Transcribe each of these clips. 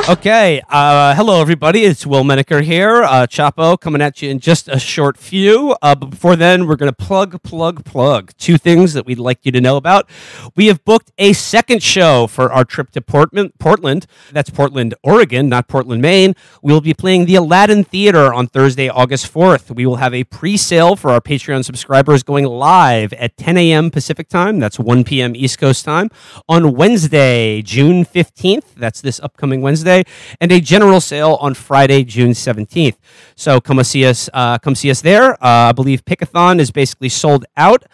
Okay, hello everybody. It's Will Menaker here. Chapo coming at you in just a short few. But before then, we're going to plug two things that we'd like you to know about. We have booked a second show for our trip to Portland. That's Portland, Oregon, not Portland, Maine. We will be playing the Aladdin Theater on Thursday, August 4th. We will have a pre-sale for our Patreon subscribers going live at 10 a.m. Pacific time. That's 1 p.m. East Coast time on Wednesday, June 15th. That's this upcoming Wednesday. And a general sale on Friday, June 17th. So come see us there. I believe Pickathon is basically sold out,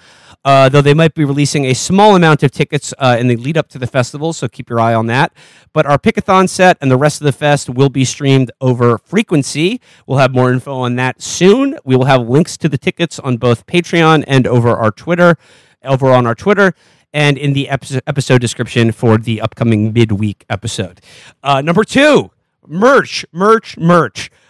though they might be releasing a small amount of tickets in the lead up to the festival, so keep your eye on that. But our Pickathon set and the rest of the fest will be streamed over Frequency. We'll have more info on that soon. We will have links to the tickets on both Patreon and over on our Twitter, and in the episode description for the upcoming midweek episode. Number two, merch.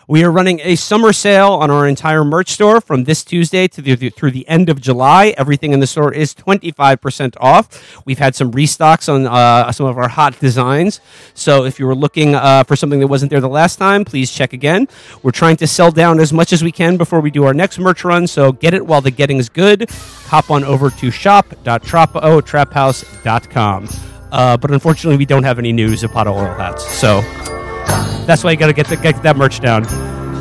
We are running a summer sale on our entire merch store from this Tuesday to through the end of July. Everything in the store is 25% off. We've had some restocks on some of our hot designs. So if you were looking for something that wasn't there the last time, please check again. We're trying to sell down as much as we can before we do our next merch run. So get it while the getting's good. Hop on over to shop.traphouse.com. But unfortunately, we don't have any new Zapata oil hats. So that's why you got to get that merch down.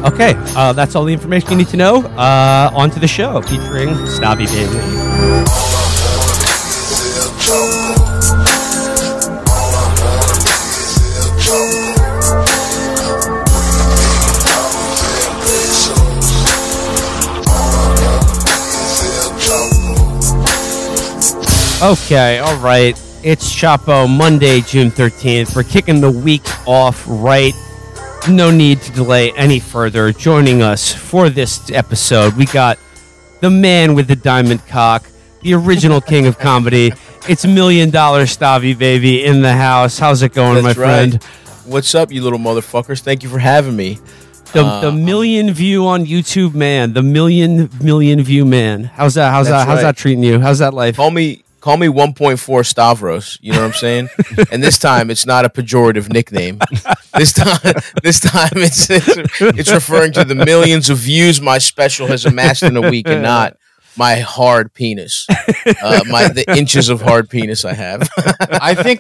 Okay, that's all the information you need to know. On to the show featuring Stabby Baby. Okay, all right. It's Chapo, Monday, June 13th. We're kicking the week off right. No need to delay any further. Joining us for this episode, we got the man with the diamond cock, the original king of comedy. It's $1 Million Stavy Baby in the house. How's it going, my friend? Right. What's up, you little motherfuckers? Thank you for having me. The million view on YouTube man. The million view man. How's that treating you? How's that life? Call me 1.4 Stavros. You know what I'm saying? And this time it's not a pejorative nickname. This time it's referring to the millions of views my special has amassed in a week, and not my hard penis, the inches of hard penis I have. I think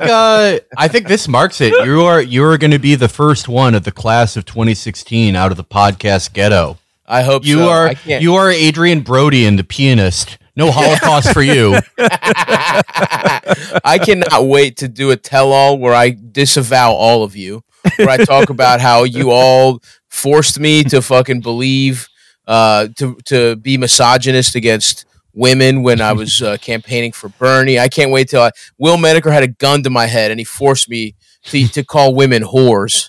this marks it. You are going to be the first one of the class of 2016 out of the podcast ghetto. I hope you are Adrian Brody and the pianist. No Holocaust for you. I cannot wait to do a tell-all where I disavow all of you, where I talk about how you all forced me to fucking believe, to be misogynist against women when I was campaigning for Bernie. I can't wait till Will Menaker had a gun to my head and he forced me to call women whores.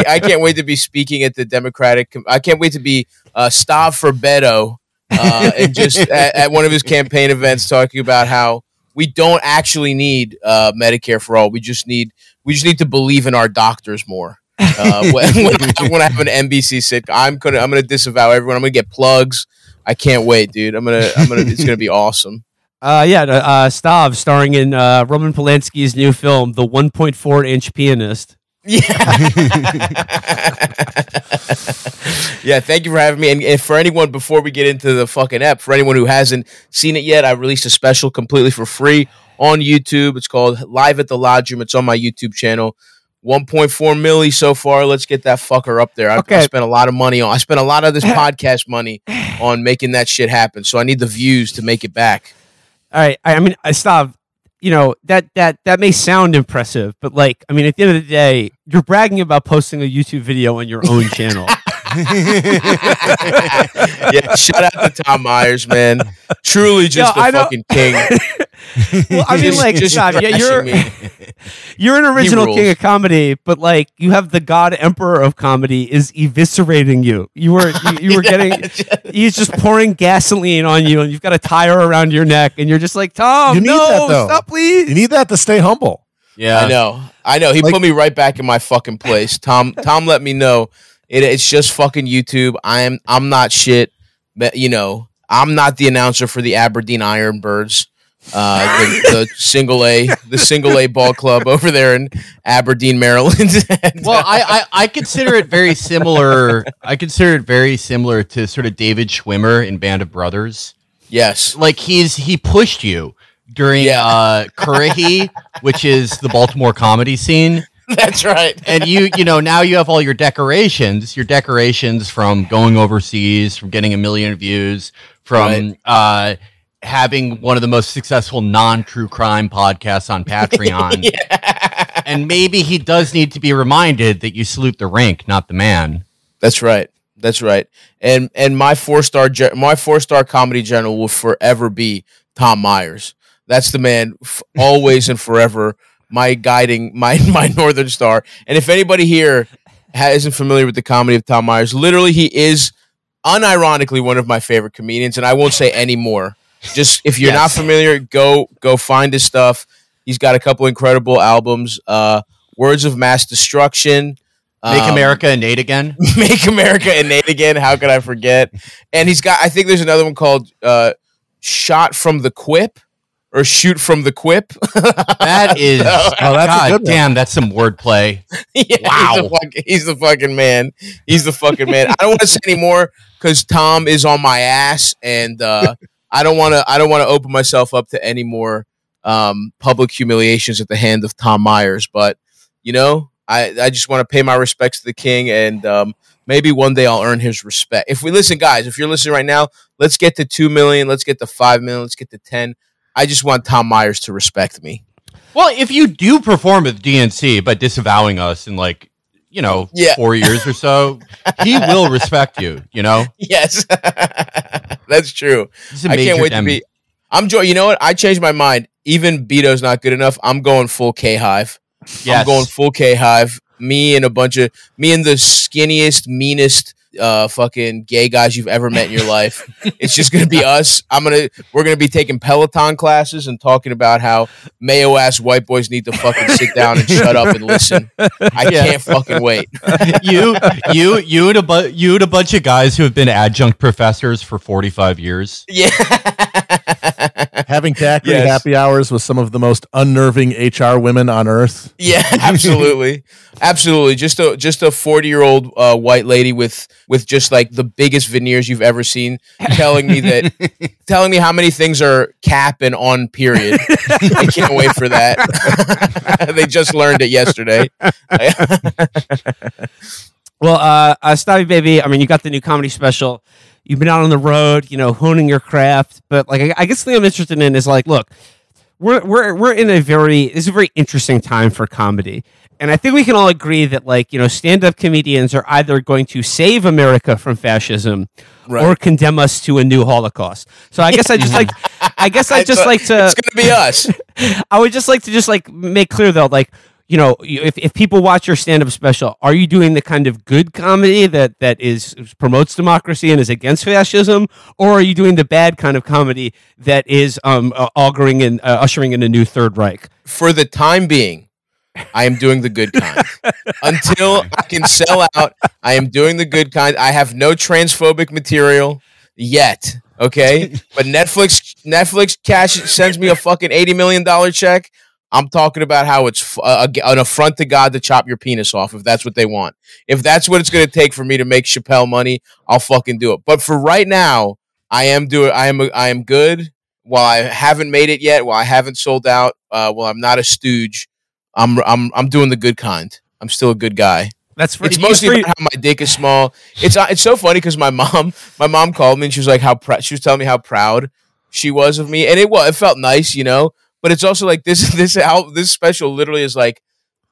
I can't wait to be speaking at the Democratic. I can't wait to be Stav for Beto. And just at one of his campaign events talking about how we don't actually need Medicare for all. We just need to believe in our doctors more. When I have an NBC sitcom, I'm gonna disavow everyone. I'm gonna get plugs. I can't wait, dude. It's gonna be awesome. Stav starring in Roman Polanski's new film, The 1.4-inch Pianist. Yeah. Yeah, thank you for having me. And for anyone, before we get into the fucking ep, for anyone who hasn't seen it yet, I released a special completely for free on YouTube. It's called Live at the Lodge Room. It's on my YouTube channel. 1.4 milli so far. Let's get that fucker up there. I spent a lot of money on. I spent a lot of this podcast money on making that shit happen. So I need the views to make it back. All right. I mean, Stav, you know, that may sound impressive, but like, I mean, at the end of the day, you're bragging about posting a YouTube video on your own channel. Yeah, shout out to Tom Myers, man. Truly just a fucking king. Well, I mean, like, you're an original king of comedy, but like, you have the God Emperor of comedy is eviscerating you. You were getting, he's just pouring gasoline on you, and you've got a tire around your neck, and you're just like, Tom, you need that, though. Stop, please. You need that to stay humble. Yeah, I know. He put me right back in my fucking place. Tom let me know it's just fucking YouTube. I'm not shit. You know, I'm not the announcer for the Aberdeen Ironbirds. the single A ball club over there in Aberdeen, Maryland. And, well, I consider it very similar. I consider it very similar to sort of David Schwimmer in Band of Brothers. yes, Like he pushed you during Currahee, which is the Baltimore comedy scene. that's right. And you know, now you have all your decorations from going overseas, from getting 1 million views, from having one of the most successful non-true crime podcasts on Patreon. And maybe he does need to be reminded that you salute the rank, not the man. That's right. That's right. And my 4-star comedy general will forever be Tom Myers. That's the man, always and forever. My guiding, my Northern Star. And if anybody here isn't familiar with the comedy of Tom Myers, literally he is unironically one of my favorite comedians, and I won't say any more. Just if you're not familiar, go find his stuff. He's got a couple incredible albums. Words of Mass Destruction. Make America innate again. Make America innate again. How could I forget? And he's got, I think there's another one called Shot from the Quip. Or Shoot from the Quip. That is, that's God a good one. damn, that's some wordplay. Yeah, wow, he's the fucking man. He's the fucking man. I don't want to say anymore because Tom is on my ass, and I don't want to open myself up to any more public humiliations at the hand of Tom Myers. But you know, I just want to pay my respects to the king, and maybe one day I'll earn his respect. If we listen, guys, if you're listening right now, let's get to 2 million. Let's get to 5 million. Let's get to 10. I just want Tom Myers to respect me. Well, if you do perform with DNC by disavowing us in 4 years or so, he will respect you, you know? Yes. That's true. I can't wait to be. You know what? I changed my mind. Even Beto's not good enough. I'm going full K-Hive. Yes. I'm going full K-Hive. Me and the skinniest, meanest fucking gay guys you've ever met in your life. It's just gonna be us. We're gonna be taking Peloton classes and talking about how mayo ass white boys need to fucking sit down and shut up and listen. I can't fucking wait. You and a bunch of guys who have been adjunct professors for 45 years. Yeah. Having daiquiri happy hours with some of the most unnerving HR women on earth. Yeah, absolutely. Absolutely. Just a 40-year-old white lady with just like the biggest veneers you've ever seen telling me how many things are cap and on period. I can't wait for that. They just learned it yesterday. Well, Stabby Baby, I mean, you got the new comedy special. You've been out on the road, honing your craft. But like, I guess the thing I'm interested in is like, look, we're in it's a very interesting time for comedy. And I think we can all agree that stand-up comedians are either going to save America from fascism or condemn us to a new Holocaust. So I guess it's going to be us. I would just like to make clear though, if people watch your stand-up special, are you doing the kind of good comedy that promotes democracy and is against fascism, or are you doing the bad kind of comedy that is ushering in a new Third Reich? For the time being, I am doing the good kind. Until I can sell out, I am doing the good kind. I have no transphobic material yet, okay? But Netflix sends me a fucking $80 million check. I'm talking about how it's an affront to God to chop your penis off if that's what they want. If that's what it's going to take for me to make Chappelle money, I'll fucking do it. But for right now, I am good. While I haven't made it yet, while I haven't sold out, while I'm not a stooge, I'm doing the good kind. I'm still a good guy. It's mostly about how my dick is small. It's so funny because my mom called me and she was like she was telling me how proud she was of me, and it felt nice, But it's also like this special literally is like,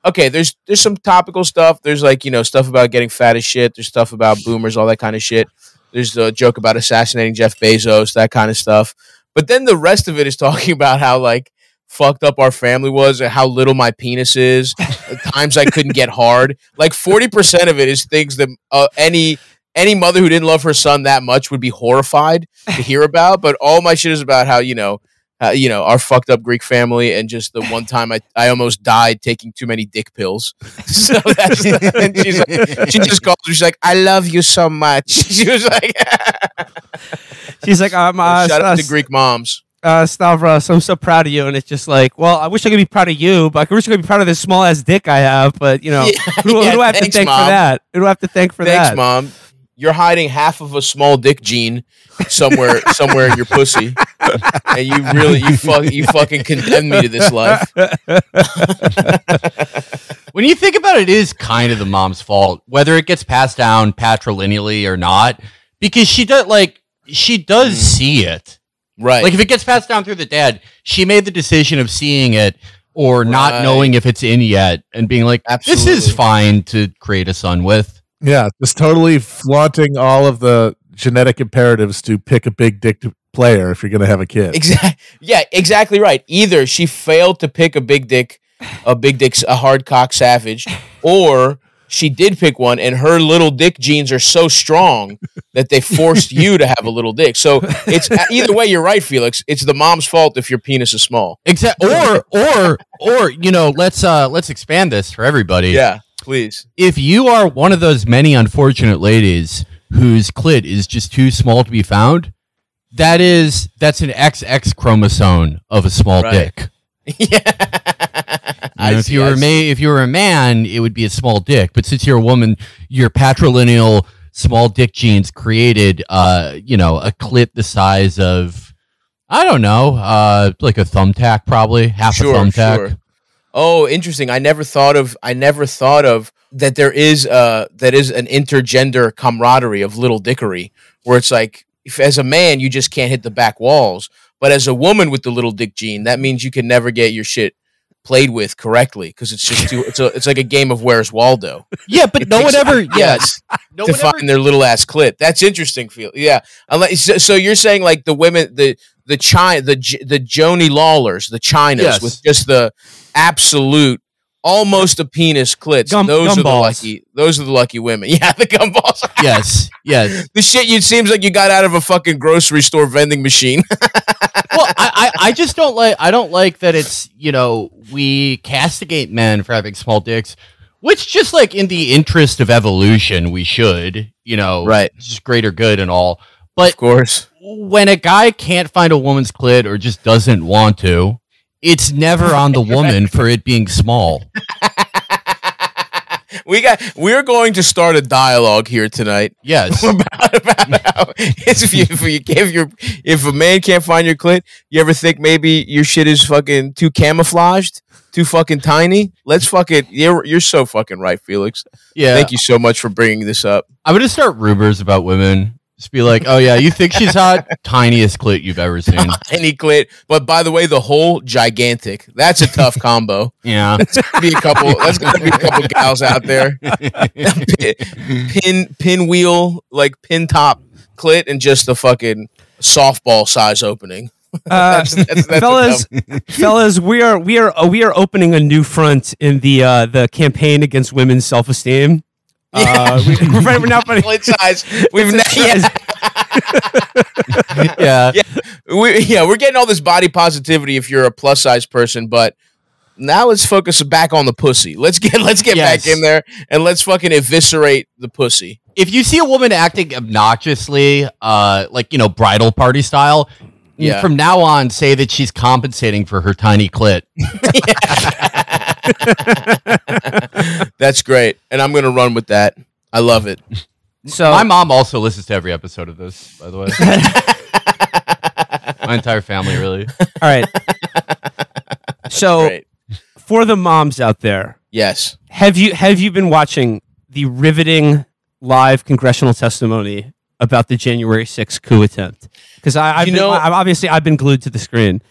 okay, there's some topical stuff. There's stuff about getting fat as shit. There's stuff about boomers, all that kind of shit. There's a joke about assassinating Jeff Bezos, that kind of stuff. But then the rest of it is talking about how fucked up our family was and how little my penis is, times I couldn't get hard. 40% of it is things that any mother who didn't love her son that much would be horrified to hear about. But all my shit is about how, our fucked up Greek family and just the one time I almost died taking too many dick pills. So that's and she just called me. She's like, I love you so much. She was like, she's like, shout out to Greek moms. Stavros, I'm so proud of you. And it's just like, well, I wish I could be proud of you, but I wish I could be proud of this small ass dick I have. But, you know, who do I have to thank Mom. for that? Who do I have to thank for that? Thanks, Mom. You're hiding half of a small dick gene somewhere in your pussy. And you fucking condemned me to this life. When you think about it, it is kind of the mom's fault, whether it gets passed down patrilineally or not, because she does see it. Right. Like if it gets passed down through the dad, she made the decision of seeing it or not knowing if it's in yet and being like, Absolutely. This is fine to create a son with. Yeah, just totally flaunting all of the genetic imperatives to pick a big dick player if you're going to have a kid. Yeah, exactly right. Either she failed to pick a hard cock savage, or she did pick one and her little dick genes are so strong that they forced you to have a little dick. So it's either way, you're right, Felix. It's the mom's fault if your penis is small. Exactly. Or you know, let's expand this for everybody. Yeah, please. If you are one of those many unfortunate ladies whose clit is just too small to be found, that's an XX chromosome of a small dick. Yeah. If you were a man, it would be a small dick. But since you're a woman, your patrilineal small dick genes created, a clit the size of, I don't know, like a thumbtack, probably half a thumbtack. Sure. Oh, interesting. I never thought of that. There is an intergender camaraderie of little dickery, where it's like, if as a man you just can't hit the back walls, but as a woman with the little dick gene, that means you can never get your shit played with correctly because it's just too. It's like a game of Where's Waldo. Yeah, but no one ever. Yes, to find their little ass clit. That's interesting. Feel yeah. So you're saying like the women, the Joni Lawlers, the Chinas with just the absolute. Almost a penis clits. Those are the lucky women. Yeah, the gumballs. Yes. The shit seems like you got out of a fucking grocery store vending machine. Well, I just don't like. I don't like that it's we castigate men for having small dicks, which just like in the interest of evolution we should right, just greater good and all. But of course, when a guy can't find a woman's clit or just doesn't want to. It's never on the woman for it being small. We're going to start a dialogue here tonight. Yes. about how if a man can't find your clit, you ever think maybe your shit is fucking too camouflaged, too fucking tiny? Let's fucking you're so fucking right, Felix. Yeah. Thank you so much for bringing this up. I'm gonna start rumors about women. Just be like, oh yeah, you think she's hot? Tiniest clit you've ever seen. Tiny clit. But by the way, the whole gigantic. That's a tough combo. Yeah. That's gonna be a couple gals out there. Pinwheel, like pin top clit and just a fucking softball size opening. That's fellas, we are opening a new front in the campaign against women's self-esteem. We're now putting clit size. We're getting all this body positivity if you're a plus size person, but now let's focus back on the pussy. Let's get back in there and let's fucking eviscerate the pussy. If you see a woman acting obnoxiously, bridal party style, from now on say that she's compensating for her tiny clit. That's great, and I'm gonna run with that. I love it. So my mom also listens to every episode of this, by the way. My entire family, really. All right. So great. For the moms out there, yes, have you been watching the riveting live congressional testimony about the January 6th coup attempt? Because I've been glued to the screen.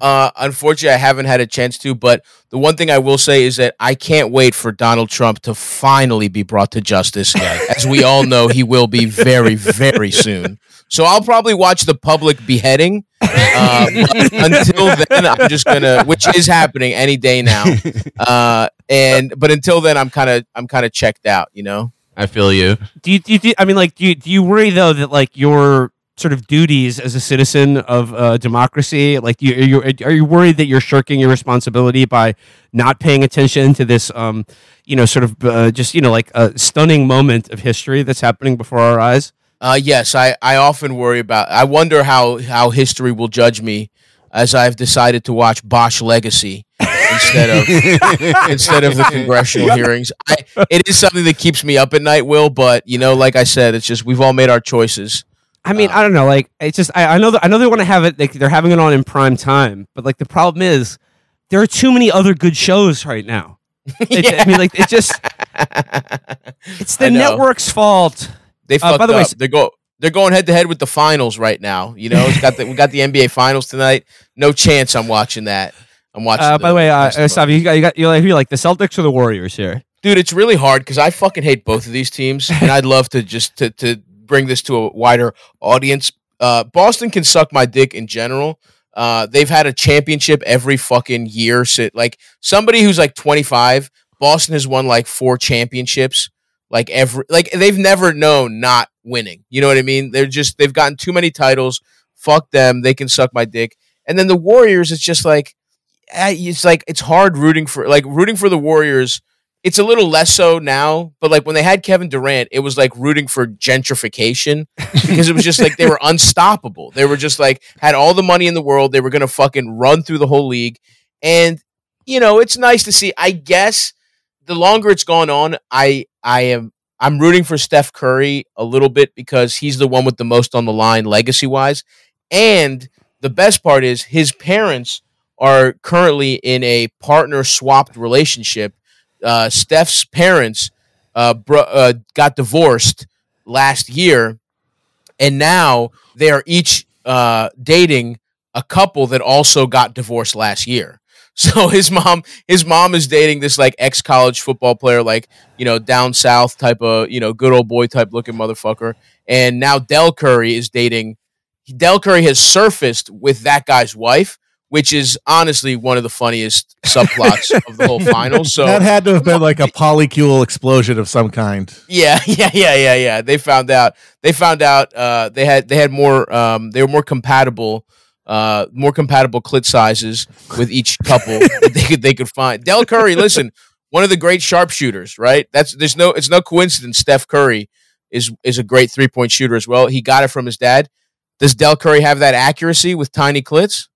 Unfortunately, I haven't had a chance to, but the one thing I will say is that I can't wait for Donald Trump to finally be brought to justice. As we all know, he will be very, very soon. So I'll probably watch the public beheading. Until then, I'm just gonna, which is happening any day now. But until then, I'm kind of checked out. I feel you. Do you worry though that like your sort of duties as a citizen of democracy, like are you worried that you're shirking your responsibility by not paying attention to this like a stunning moment of history that's happening before our eyes? Yes, I often worry about. I wonder how history will judge me, as I've decided to watch Bosch Legacy instead of the congressional hearings. It is something that keeps me up at night, Will. But like I said, it's just we've all made our choices. I mean, I don't know. Like, it's just I know they want to have it. They're having it on in prime time, but like the problem is there are too many other good shows right now. I mean, like it's the network's fault. They fucked by the up. Way, they're going head to head with the finals right now. We got the NBA finals tonight. No chance I'm watching that. I'm watching. By the way, Stav, you like the Celtics or the Warriors here? Dude, it's really hard because I fucking hate both of these teams, and I'd love to just to bring this to a wider audience. Boston can suck my dick in general. They've had a championship every fucking year. Like somebody who's like 25, Boston has won like 4 championships. They've never known not winning. You know what I mean? They've gotten too many titles. Fuck them. They can suck my dick. And then the Warriors, it's just like, it's hard rooting for the Warriors. It's a little less so now, but like when they had Kevin Durant, it was like rooting for gentrification because it was just like they were unstoppable. They were just like had all the money in the world. They were going to fucking run through the whole league. And, it's nice to see. I guess the longer it's gone on, I'm rooting for Steph Curry a little bit because he's the one with the most on the line legacy-wise. And the best part is his parents are currently in a partner-swapped relationship. Steph's parents got divorced last year, and now they are each dating a couple that also got divorced last year. So his mom is dating this like ex-college football player, like, down south type of, good old boy type looking motherfucker. And now Del Curry has surfaced with that guy's wife, which is honestly one of the funniest subplots of the whole finals. So that had to have been like a polycule explosion of some kind. Yeah. They found out they had more they were more compatible clit sizes with each couple that they could find. Del Curry, listen, one of the great sharpshooters, right? It's no coincidence Steph Curry is a great 3-point shooter as well. He got it from his dad. Does Del Curry have that accuracy with tiny clits?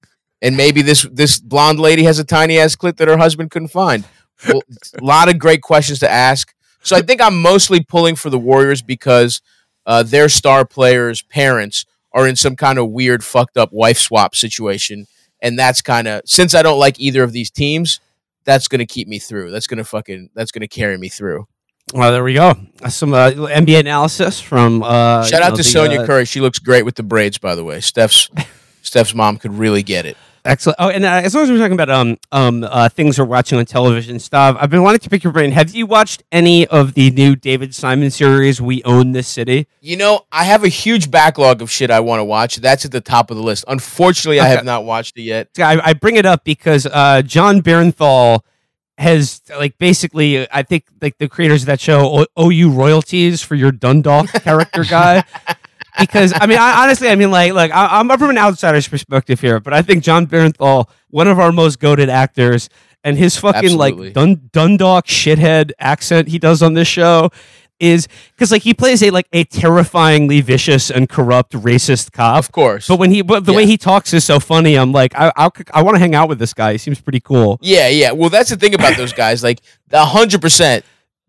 And maybe this blonde lady has a tiny ass clit that her husband couldn't find. Well, a lot of great questions to ask. So I think I'm mostly pulling for the Warriors because their star players' parents are in some kind of weird, fucked up wife swap situation. And that's kind of, since I don't like either of these teams, that's going to keep me through. That's going to carry me through. Well, there we go. Some NBA analysis from. Shout out to Sonia Curry. She looks great with the braids, by the way. Steph's mom could really get it. Excellent. Oh, and as long as we're talking about things we're watching on television stuff, I've been wanting to pick your brain. Have you watched any of the new David Simon series, We Own This City? I have a huge backlog of shit I want to watch. That's at the top of the list. Unfortunately, okay. I have not watched it yet. I bring it up because John Bernthal has, like, basically, I think, like, the creators of that show owe you royalties for your Dundalk character guy. Because, I mean, honestly, I'm from an outsider's perspective here, but I think John Bernthal, one of our most goated actors, and his fucking, Absolutely. like, Dundalk shithead accent he does on this show is, because, like, he plays a terrifyingly vicious and corrupt racist cop. Of course. But the way he talks is so funny, I'm like, I want to hang out with this guy. He seems pretty cool. Yeah. Well, that's the thing about those guys. Like, 100%,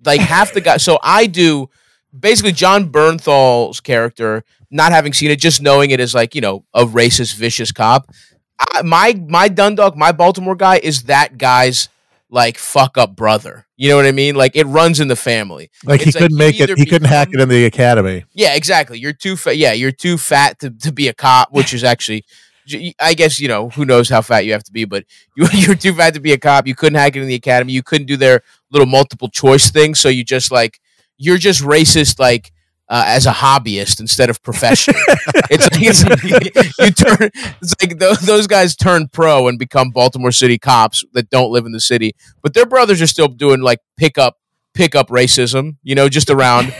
like, half the guys. So I do... Basically, John Bernthal's character, not having seen it, just knowing it as like, a racist, vicious cop. My Dundalk, my Baltimore guy is that guy's like fuck up brother. You know what I mean? Like it runs in the family. Like he couldn't make it. He couldn't hack it in the academy. Yeah, exactly. You're too fat. Yeah, you're too fat to be a cop, which is actually, I guess, who knows how fat you have to be, but you're too fat to be a cop. You couldn't hack it in the academy. You couldn't do their little multiple choice thing. So you're just racist, like as a hobbyist instead of professional. It's like those guys turn pro and become Baltimore City cops that don't live in the city, but their brothers are still doing like pickup racism. Just around,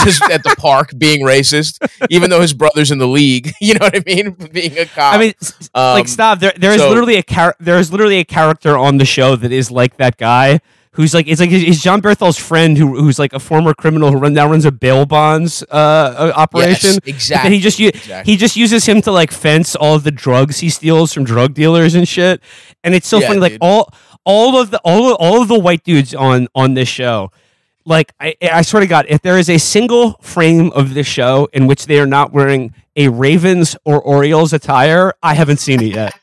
just at the park being racist, even though his brother's in the league. You know what I mean? Being a cop. I mean, like stop. There is literally a character on the show that is like that guy. who's like he's John Berthol's friend who's like a former criminal who runs a bail bonds operation. Yes, exactly. And he just uses him to like fence all of the drugs he steals from drug dealers and shit. And it's so funny, like all of the white dudes on this show. Like, I swear to God, if there is a single frame of this show in which they are not wearing a Ravens or Orioles attire, I haven't seen it yet.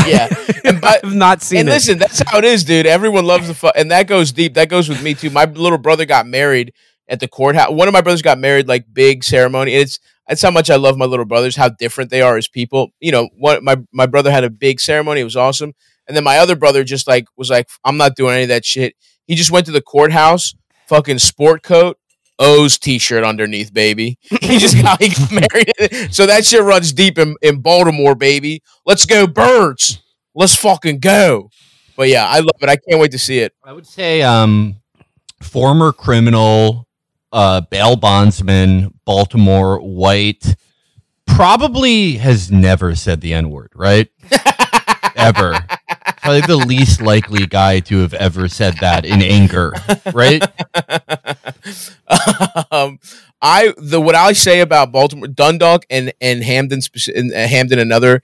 Yeah. I've not seen it. And listen, that's how it is, dude. Everyone loves and that goes deep. That goes with me, too. My little brother got married at the courthouse. One of my brothers got married, like, big ceremony. And that's how much I love my little brothers, how different they are as people. You know, my brother had a big ceremony. It was awesome. And then my other brother just, like, was like, I'm not doing any of that shit. He just went to the courthouse. Fucking sport coat, O's t-shirt underneath, baby. He got married. So that shit runs deep in Baltimore, baby. Let's go Birds. Let's fucking go. But yeah, I love it. I can't wait to see it. I would say former criminal, bail bondsman, Baltimore, white, probably has never said the N-word, right? Ever. Probably the least likely guy to have ever said that in anger, right? What I say about Baltimore, Dundalk and Hamden, another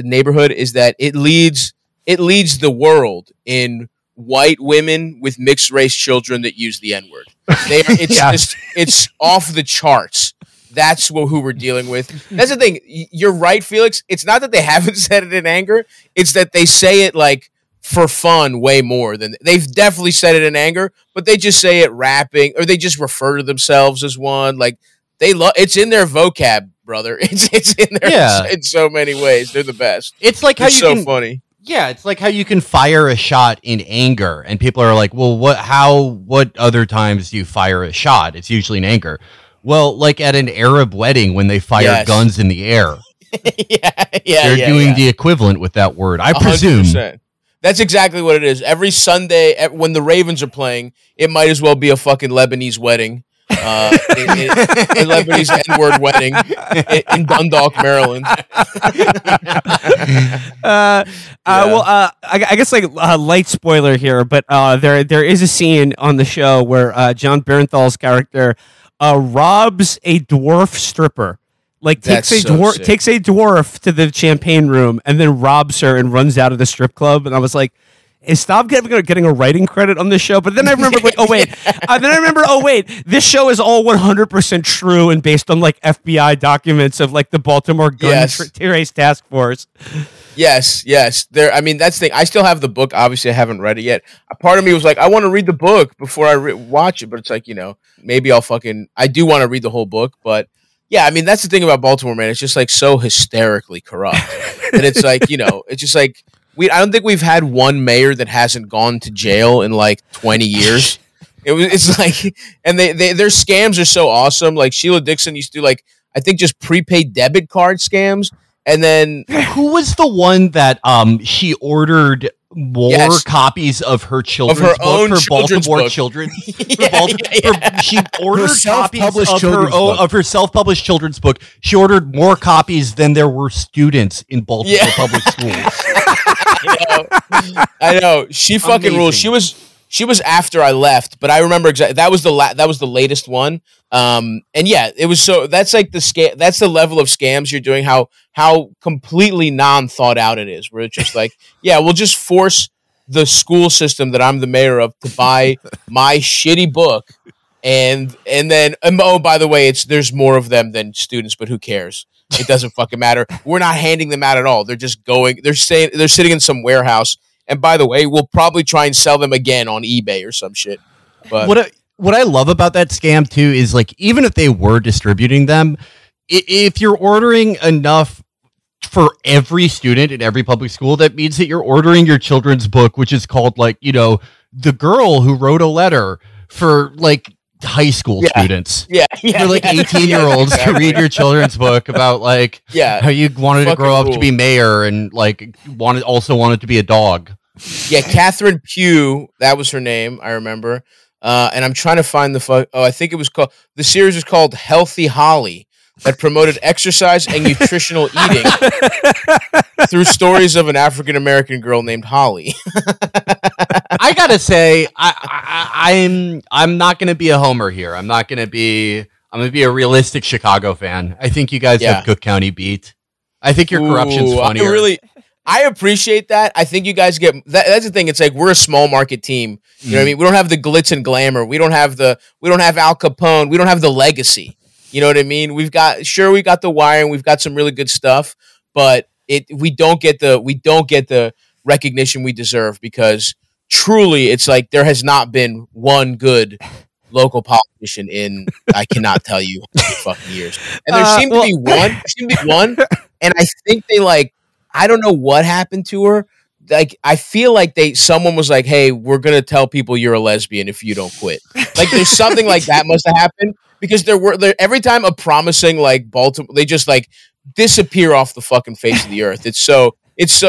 neighborhood, is that it leads the world in white women with mixed race children that use the N-word. It's off the charts. That's who we're dealing with. That's the thing. You're right, Felix. It's not that they haven't said it in anger. It's that they say it like for fun way more than they've definitely said it in anger, but they just say it rapping or they just refer to themselves as one. Like it's in their vocab, brother. It's in there in so many ways. They're the best. It's like it's funny. Yeah, it's like how you can fire a shot in anger, and people are like, "Well, what other times do you fire a shot? It's usually in anger." Well, like at an Arab wedding when they fire guns in the air. They're doing the equivalent with that word, I presume. 100%. That's exactly what it is. Every Sunday when the Ravens are playing, it might as well be a fucking Lebanese wedding. A Lebanese N-word wedding in Dundalk, Maryland. I guess like light spoiler here, but there is a scene on the show where John Bernthal's character robs a dwarf stripper, like takes a dwarf to the champagne room and then robs her and runs out of the strip club. And I was like, is Stav getting a writing credit on this show? But then I remember, this show is all 100% true and based on like FBI documents of like the Baltimore Gun Trace Task Force. Yes. I mean, that's the thing. I still have the book. Obviously, I haven't read it yet. A part of me was like, I want to read the book before I watch it. But it's like, maybe I do want to read the whole book. But yeah, I mean, that's the thing about Baltimore, man. It's just like so hysterically corrupt. And it's like, it's just like, I don't think we've had one mayor that hasn't gone to jail in like 20 years. It's like, and their scams are so awesome. Like Sheila Dixon used to do like, I think just prepaid debit card scams. And then who was the one that she ordered more copies of her children's book for Baltimore children? She ordered copies of her self-published children's book. She ordered more copies than there were students in Baltimore public schools. I know. She fucking rules. She was after I left, but I remember exactly that was the latest one. And yeah, it was that's like the scam. That's the level of scams you're doing. How completely non-thought out it is. Where it's just like, yeah, we'll just force the school system that I'm the mayor of to buy my shitty book, and then oh, by the way, there's more of them than students, but who cares? It doesn't fucking matter. We're not handing them out at all. They're just going. They're sitting in some warehouse. And by the way, we'll probably try and sell them again on eBay or some shit. But what I love about that scam too is like, even if they were distributing them, if you're ordering enough for every student in every public school, that means that you're ordering your children's book, which is called like, The Girl Who Wrote a Letter, for like high school students. For like 18-year-olds to read your children's book about like how you wanted to grow up to be mayor and like wanted to be a dog. Yeah, Catherine Pugh, that was her name, I remember. And I'm trying to find I think it was called, the series is called Healthy Holly. that promoted exercise and nutritional eating through stories of an African American girl named Holly. I gotta say, I'm not gonna be a homer here. I'm gonna be a realistic Chicago fan. I think you guys have Cook County beat. I think your corruption's funnier. I appreciate that. I think you guys get that's the thing. It's like we're a small market team. You know what I mean? We don't have the glitz and glamour. We don't have Al Capone. We don't have the legacy. You know what I mean? We got the Wire and we've got some really good stuff, but we don't get the recognition we deserve because truly it's like there has not been one good local politician in I cannot tell you how many fucking years. And there seemed to be one, and I think they I don't know what happened to her. Like I feel like someone was like, "Hey, we're gonna tell people you're a lesbian if you don't quit." Like there's something like that must have happened because every time a promising Baltimore, they just disappear off the fucking face of the earth. It's so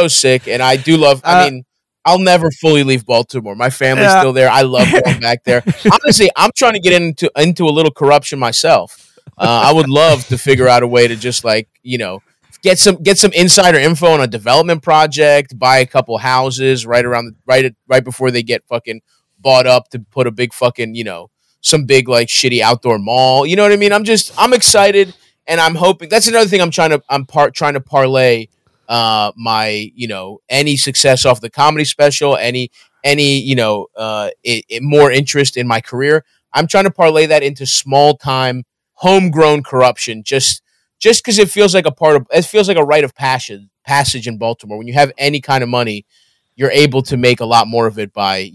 sick, and I do love. I mean, I'll never fully leave Baltimore. My family's still there. I love going back there. Honestly, I'm trying to get into a little corruption myself. I would love to figure out a way to just get some insider info on a development project, buy a couple houses right before they get fucking bought up to put a big fucking, some big shitty outdoor mall. You know what I mean? I'm excited and I'm hoping that's another thing I'm trying to parlay my, any success off the comedy special, any more interest in my career. I'm trying to parlay that into small time homegrown corruption just because it feels like a rite of passage in Baltimore. When you have any kind of money, you're able to make a lot more of it by,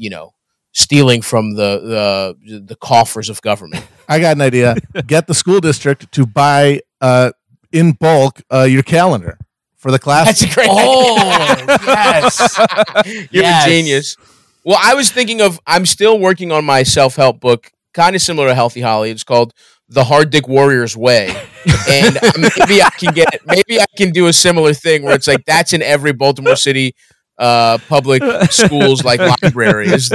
stealing from the coffers of government. I got an idea. Get the school district to buy in bulk your calendar for the class. That's a great idea. Yes. You're a genius. Well, I was thinking I'm still working on my self-help book, kind of similar to Healthy Holly. It's called The Hard Dick Warrior's Way. And maybe I can do a similar thing where it's that's in every Baltimore City public schools library. Is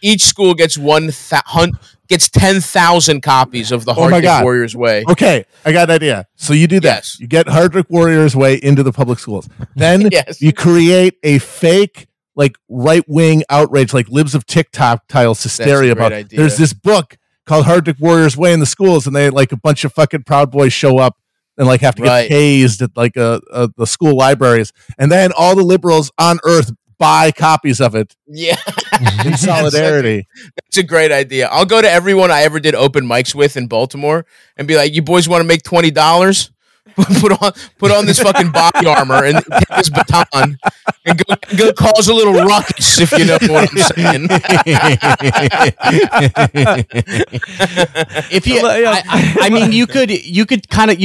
each school gets 10,000 copies of The Hard Dick Warrior's Way. Okay, I got an idea. So you do that. Yes. You get Hard Dick Warrior's Way into the public schools. Then you create a fake right-wing outrage, Libs of TikTok tiles hysteria about. Idea. There's this book called Hard Dick Warrior's Way in the schools, and they a bunch of fucking Proud Boys show up and have to get hazed at the school libraries, and then all the liberals on earth buy copies of it. Yeah, in solidarity. That's a great idea. I'll go to everyone I ever did open mics with in Baltimore and be like, "You boys want to make $20? Put on this fucking body armor and take this baton and go cause a little ruckus, if you know what I'm saying." I mean, you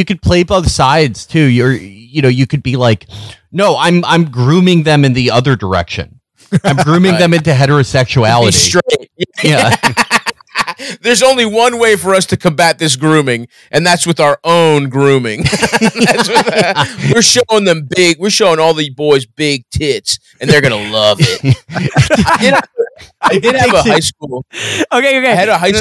could play both sides too. You could be like, no, I'm grooming them in the other direction. I'm grooming them into heterosexuality. Straight. Yeah. There's only one way for us to combat this grooming, and that's with our own grooming. We're showing all the boys big tits, and they're gonna love it. I did have a high school. Okay. I had a high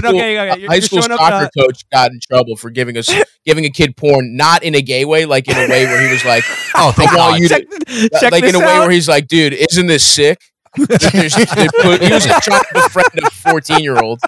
school soccer coach got in trouble for giving a kid porn, not in a gay way, in a way where he was like, "Oh, thank God." In a way where he's like, "Dude, isn't this sick?" He was trying to befriend a 14-year-old,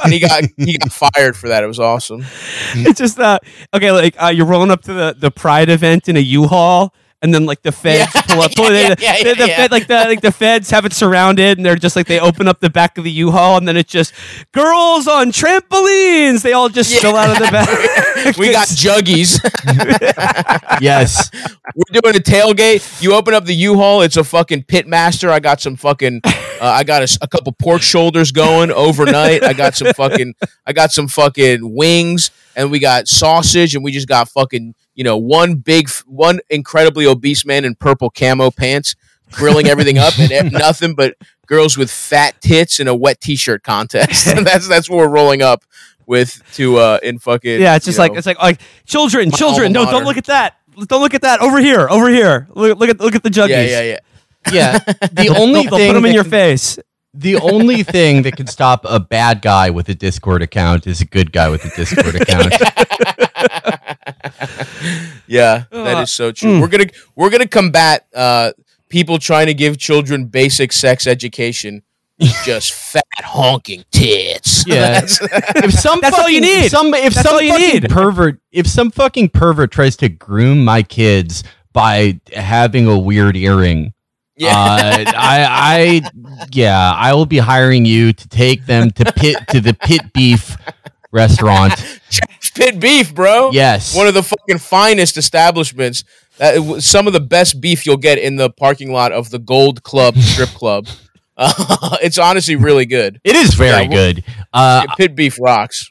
and he got fired for that. It was awesome. It's just you're rolling up to the Pride event in a U-Haul, and then the feds pull up. The feds have it surrounded, and they're just they open up the back of the U-Haul, and then it's just girls on trampolines. They all just spill out of the back. We got juggies. Yes, we're doing a tailgate. You open up the U-Haul, it's a fucking pit master. I got some fucking. I got a couple pork shoulders going overnight. I got some fucking wings, and we got sausage, and we just got fucking. One incredibly obese man in purple camo pants grilling everything up, and nothing but girls with fat tits in a wet t-shirt contest. And that's what we're rolling up with in fucking. Yeah, it's just it's like children. Don't look at that. Don't look at that. Over here. Look at the juggies. Yeah. The only they'll thing put them in your face. The only thing that can stop a bad guy with a Discord account is a good guy with a Discord account. Yeah, that is so true. We're gonna combat people trying to give children basic sex education. Just fat honking tits. Yeah, that's all you need. If some fucking pervert tries to groom my kids by having a weird earring, I will be hiring you to take them to the Pit Beef restaurant. Pit Beef, bro. Yes, one of the fucking finest establishments. Some of the best beef you'll get in the parking lot of the Gold Club strip club. It's honestly really good. It is very good. Pit Beef rocks.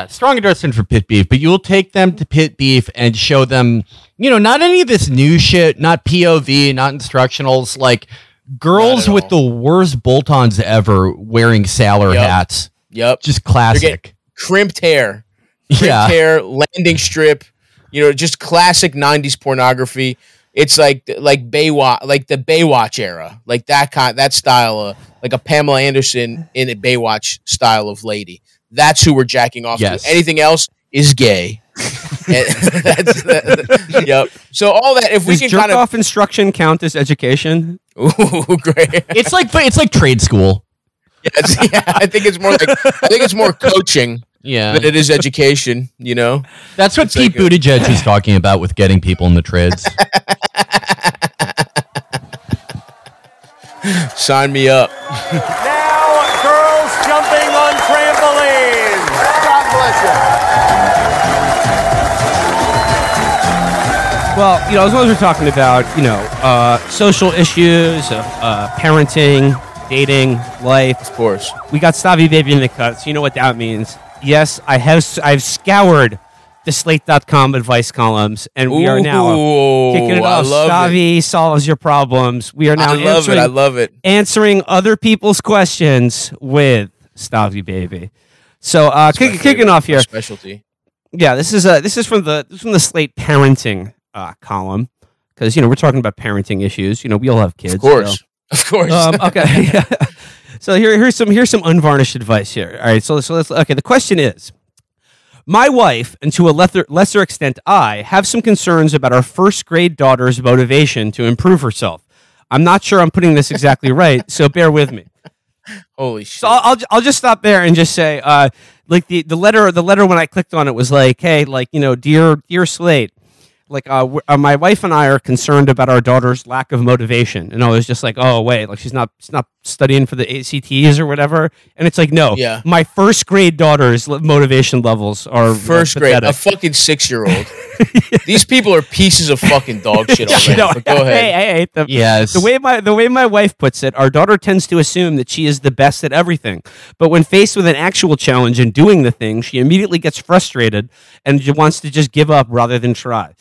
Strong endorsement for Pit Beef, but you'll take them to Pit Beef and show them, not any of this new shit, not POV, not instructionals, like girls with the worst bolt-ons ever wearing sailor hats. Yep. Just classic. Crimped hair. Hair, landing strip, just classic 90s pornography. It's like Baywatch, like the Baywatch era, like that style, like a Pamela Anderson in a Baywatch style of lady. That's who we're jacking off to. Anything else is gay. Yep. So all that, if we can jerk off instruction count as education? Ooh, great. It's like trade school. Yes, I think it's more coaching. Yeah, than it is education. That's what Pete Buttigieg is talking about with getting people in the trades. Sign me up. Now, girls jumping on trampolines. God bless you. Well, as long as we're talking about, social issues of parenting, dating, life. Of course. We got Stavy Baby in the cut, so you know what that means. Yes, I've scoured the Slate.com advice columns, and we are now kicking it off. Stavy solves your problems. We are now I love it. Answering other people's questions with Stavy Baby. So kicking off here. Specialty. Yeah, this is from the Slate parenting column, because we're talking about parenting issues. We all have kids. Of course. Okay. So here's some unvarnished advice here. All right. So let's. Okay. The question is, my wife, and to a lesser extent I, have some concerns about our first grade daughter's motivation to improve herself. I'm not sure I'm putting this exactly right, so bear with me. Holy shit. So I'll just stop there and just say, like the letter when I clicked on it was like, hey, like, dear Slate, like my wife and I are concerned about our daughter's lack of motivation. And I was just like, oh wait, like she's not studying for the ACTs or whatever. And it's like, no, my first grade daughter's motivation levels are first grade, a fucking 6-year-old. These people are pieces of fucking dog shit already. Go ahead. I hate them. Yes. The way my wife puts it, our daughter tends to assume that she is the best at everything. But when faced with an actual challenge in doing the thing, she immediately gets frustrated and wants to just give up rather than try.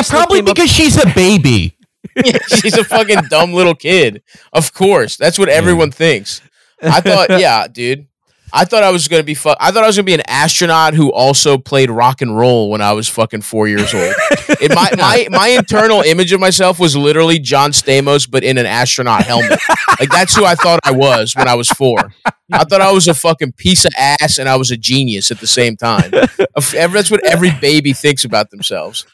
Probably because she's a baby. Yeah, she's a fucking dumb little kid. Of course. That's what everyone thinks. I thought, dude. I thought I was gonna be an astronaut who also played rock and roll when I was fucking 4 years old. My internal image of myself was literally John Stamos, but in an astronaut helmet. Like that's who I thought I was when I was 4. I thought I was a fucking piece of ass and I was a genius at the same time. That's what every baby thinks about themselves.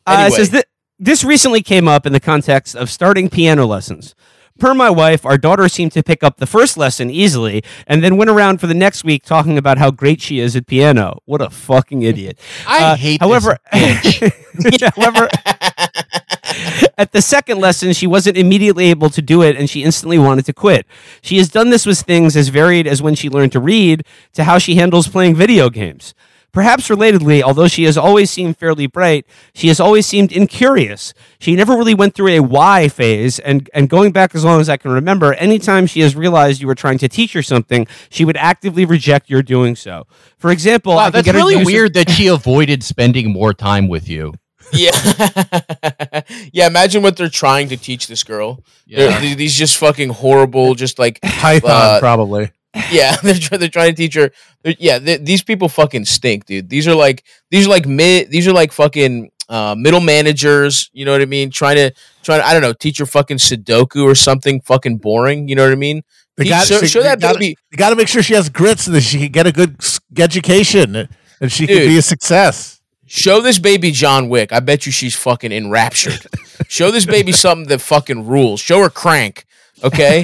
Anyway. It says this recently came up in the context of starting piano lessons. Per my wife, our daughter seemed to pick up the first lesson easily and then went around for the next week talking about how great she is at piano. What a fucking idiot. I hate this bitch. However, at the second lesson, she wasn't immediately able to do it and she instantly wanted to quit. She has done this with things as varied as when she learned to read to how she handles playing video games. Perhaps relatedly, although she has always seemed fairly bright, she has always seemed incurious. She never really went through a why phase, and going back as long as I can remember, anytime she has realized you were trying to teach her something, she would actively reject your doing so. For example, wow, that's really weird that she avoided spending more time with you. Yeah. Yeah, imagine what they're trying to teach this girl. Yeah. These just fucking horrible, just like Python, probably. Yeah, they're trying to teach her. These people fucking stink, dude. These are like fucking middle managers. You know what I mean? Trying to I don't know, teach her fucking Sudoku or something fucking boring. You know what I mean? Show that baby. You got to make sure she has grit so that she can get a good education and she can be a success. Show this baby John Wick. I bet you she's fucking enraptured. Show this baby something that fucking rules. Show her Crank. Okay.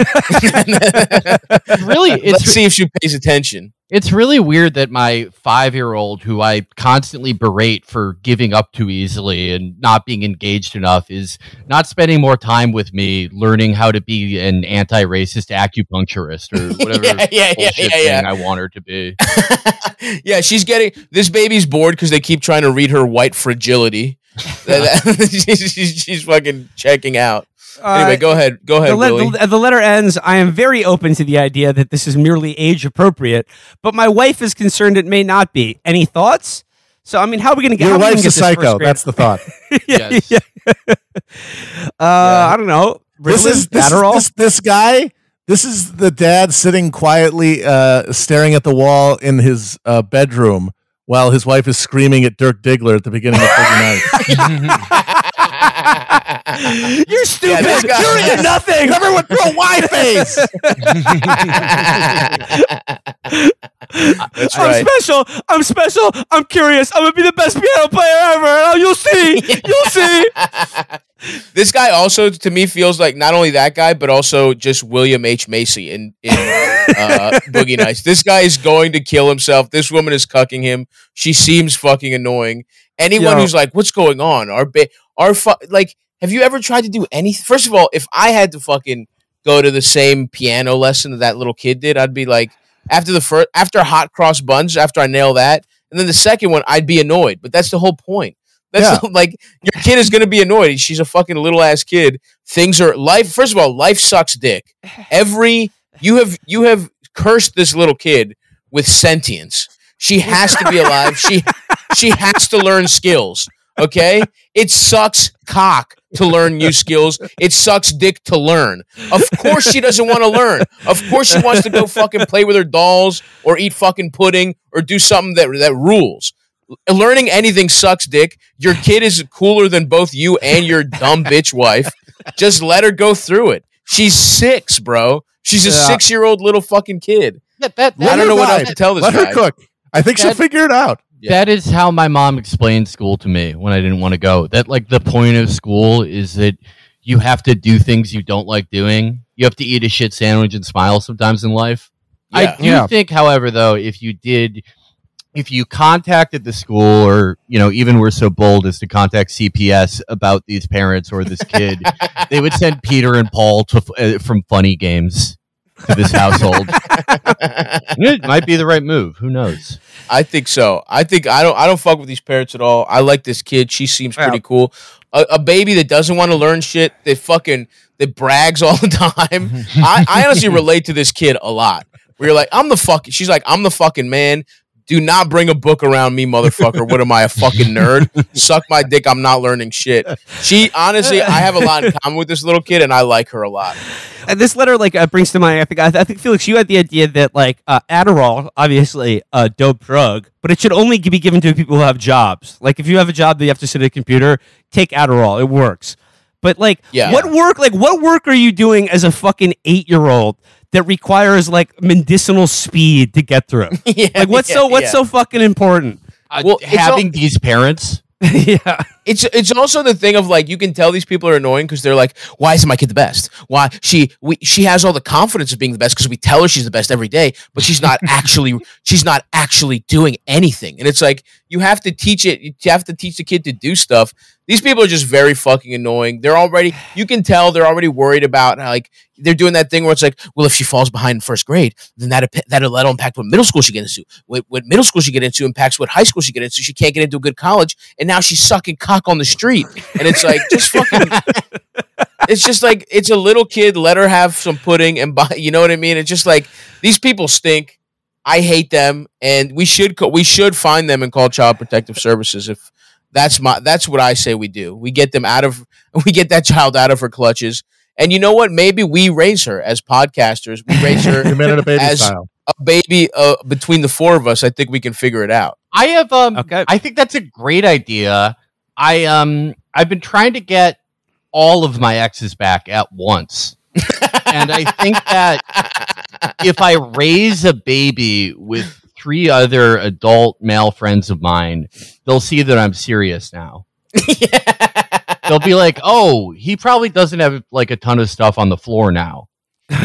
Let's see if she pays attention. It's really weird that my 5-year-old, who I constantly berate for giving up too easily and not being engaged enough, is not spending more time with me learning how to be an anti-racist acupuncturist or whatever thing I want her to be. Yeah, this baby's bored because they keep trying to read her white fragility. She's fucking checking out. Anyway, go ahead, Willie. The letter ends, I am very open to the idea that this is merely age appropriate, but my wife is concerned it may not be. Any thoughts? So, I mean, how are we going to get... Your wife's a psycho. That's the thought. Yeah. I don't know. This is the dad sitting quietly staring at the wall in his bedroom while his wife is screaming at Dirk Diggler at the beginning of Boogie Nights. You're stupid. You're into nothing. Everyone throw a Y face. That's right. I'm special. I'm curious. I'm gonna be the best piano player ever. Oh, you'll see. You'll see. This guy also, to me, feels like not only that guy, but also just William H. Macy in Boogie Nights. This guy is going to kill himself. This woman is cucking him. She seems fucking annoying. Anyone who's like, what's going on? Have you ever tried to do anything? First of all, if I had to fucking go to the same piano lesson that little kid did, I'd be like, after hot cross buns, after I nail that, and then the second one, I'd be annoyed. But that's the whole point. That's like, your kid is going to be annoyed. She's a fucking little ass kid. First of all, life sucks dick. You have cursed this little kid with sentience. She has to be alive. She has to learn skills. Okay? It sucks cock to learn new skills. It sucks dick to learn. Of course she doesn't want to learn. Of course she wants to go fucking play with her dolls or eat fucking pudding or do something that rules. Learning anything sucks dick. Your kid is cooler than both you and your dumb bitch wife. Just let her go through it. She's 6, bro. She's a 6-year-old little fucking kid. I don't know what else to tell this guy. Let her cook. I think she'll figure it out. Yeah. That is how my mom explained school to me when I didn't want to go. That, like, the point of school is that you have to do things you don't like doing. You have to eat a shit sandwich and smile sometimes in life. Yeah. I do think, however, though, if you contacted the school, or, even were so bold as to contact CPS about these parents or this kid, they would send Peter and Paul from Funny Games to this household. It might be the right move. Who knows? I think so. I don't fuck with these parents at all. I like this kid. She seems pretty cool. A baby that doesn't want to learn shit, that brags all the time. I honestly relate to this kid a lot. Where you're like, she's like, I'm the fucking man. Do not bring a book around me, motherfucker. What am I, a fucking nerd? Suck my dick. I'm not learning shit. Honestly, I have a lot in common with this little kid, and I like her a lot. And this letter, brings to mind, I think, Felix, you had the idea that, Adderall, obviously a dope drug, but it should only be given to people who have jobs. Like, if you have a job that you have to sit at a computer, take Adderall. It works. But, what work are you doing as a fucking 8-year-old that requires medicinal speed to get through? What's so fucking important? Having these parents. Yeah. It's also the thing of you can tell these people are annoying because they're like, why isn't my kid the best? Why she has all the confidence of being the best because we tell her she's the best every day, but she's not actually doing anything. And it's like, you have to teach the kid to do stuff. These people are just very fucking annoying. You can tell they're already worried about they're doing that thing where it's like, well, if she falls behind in first grade, then that'll impact what middle school she gets into. What middle school she get into impacts what high school she get into. She can't get into a good college, and now she's sucking cock on the street. And it's like, just fucking. It's just like, it's a little kid. Let her have some pudding and buy. You know what I mean? It's just like, these people stink. I hate them, and we should find them and call Child Protective Services. If that's what I say we do. We get that child out of her clutches. And you know what? Maybe we raise her as podcasters. We raise her as a baby between the 4 of us. I think we can figure it out. I have I think that's a great idea. I've been trying to get all of my exes back at once. And I think that if I raise a baby with 3 other adult male friends of mine, they'll see that I'm serious now. They'll be like, "Oh, he probably doesn't have like a ton of stuff on the floor now."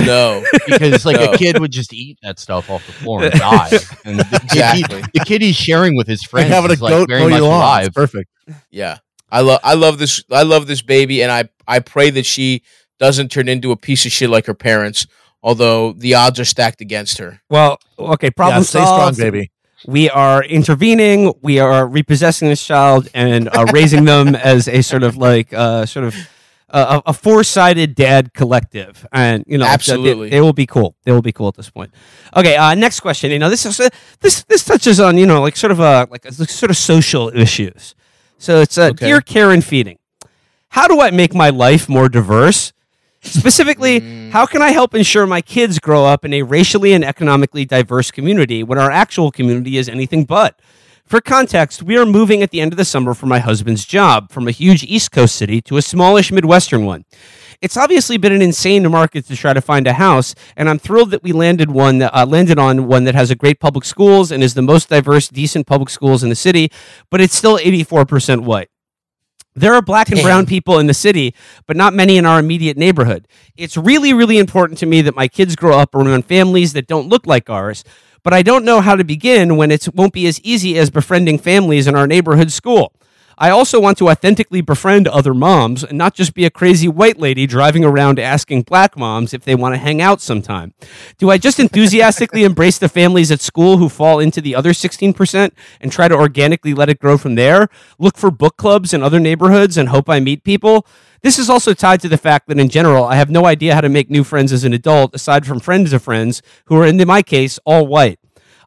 No, because like a kid would just eat that stuff off the floor and die. And the kid he's sharing with his friends having is a like goat very much alive. Perfect. Yeah, I love this baby, and I pray that she doesn't turn into a piece of shit like her parents. Although the odds are stacked against her. Well, okay, problem stay solved. strong, baby. We are intervening. We are repossessing this child and raising them as a sort of like a four-sided dad collective, and absolutely they will be cool. They will be cool at this point. Okay, next question. This touches on like sort of social issues. So it's dear care and feeding. How do I make my life more diverse? Specifically, how can I help ensure my kids grow up in a racially and economically diverse community when our actual community is anything but? For context, we are moving at the end of the summer for my husband's job from a huge East Coast city to a smallish Midwestern one. It's obviously been an insane market to try to find a house, and I'm thrilled that we landed on one that has a great public schools and is the most diverse, decent public schools in the city, but it's still 84% white. There are black and brown people in the city, but not many in our immediate neighborhood. It's really, really important to me that my kids grow up around families that don't look like ours, but I don't know how to begin when it won't be as easy as befriending families in our neighborhood school. I also want to authentically befriend other moms and not just be a crazy white lady driving around asking black moms if they want to hang out sometime. Do I just enthusiastically embrace the families at school who fall into the other 16% and try to organically let it grow from there? Look for book clubs in other neighborhoods and hope I meet people? This is also tied to the fact that in general, I have no idea how to make new friends as an adult aside from friends of friends who are, in my case, all white.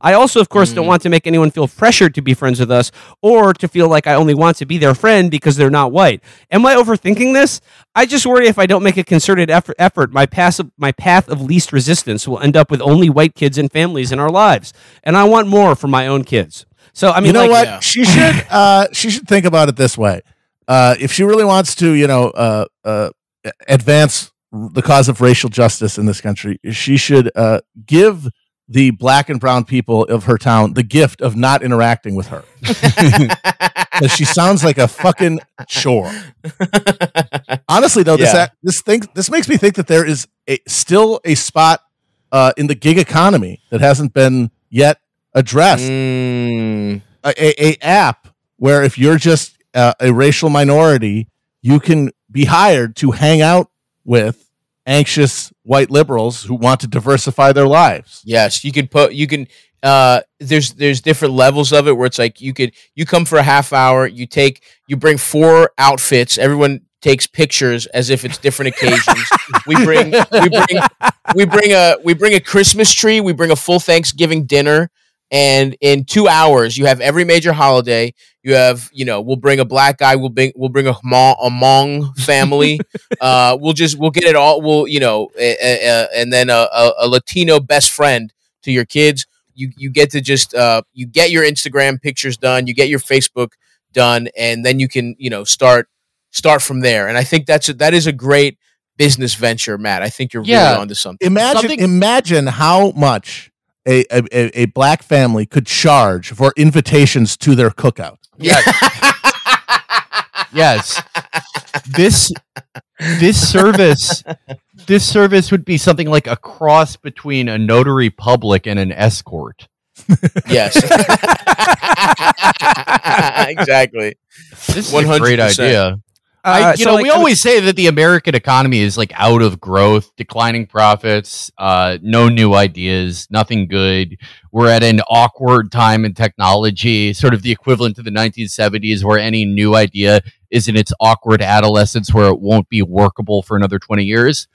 I also, of course, don't want to make anyone feel pressured to be friends with us or to feel like I only want to be their friend because they're not white. Am I overthinking this? I just worry if I don't make a concerted effort, my path of least resistance will end up with only white kids and families in our lives. And I want more for my own kids. So, I mean, what? She should think about it this way. If she really wants to, advance the cause of racial justice in this country, she should give the black and brown people of her town the gift of not interacting with her. Because she sounds like a fucking chore. Honestly, though, this makes me think that there is still a spot in the gig economy that hasn't been yet addressed. A app where if you're just a racial minority, you can be hired to hang out with anxious white liberals who want to diversify their lives. Yes, there's different levels of it where it's like you come for a half hour, you bring 4 outfits, everyone takes pictures as if it's different occasions. we bring a Christmas tree, we bring a full Thanksgiving dinner, and in 2 hours you have every major holiday. You have, we'll bring a black guy, we'll bring a Hmong family. We'll get it all. And then a Latino best friend to your kids. You get to just you get your Instagram pictures done, you get your Facebook done, and then you can start from there. And I think that is a great business venture, Matt. I think you're really onto something. Imagine how much a black family could charge for invitations to their cookout. Yes. Yes. This service would be something like a cross between a notary public and an escort. Yes. Exactly. This is 100%. A great idea. We always say that the American economy is like out of growth, declining profits, no new ideas, nothing good. We're at an awkward time in technology, sort of the equivalent to the 1970s, where any new idea is in its awkward adolescence where it won't be workable for another 20 years.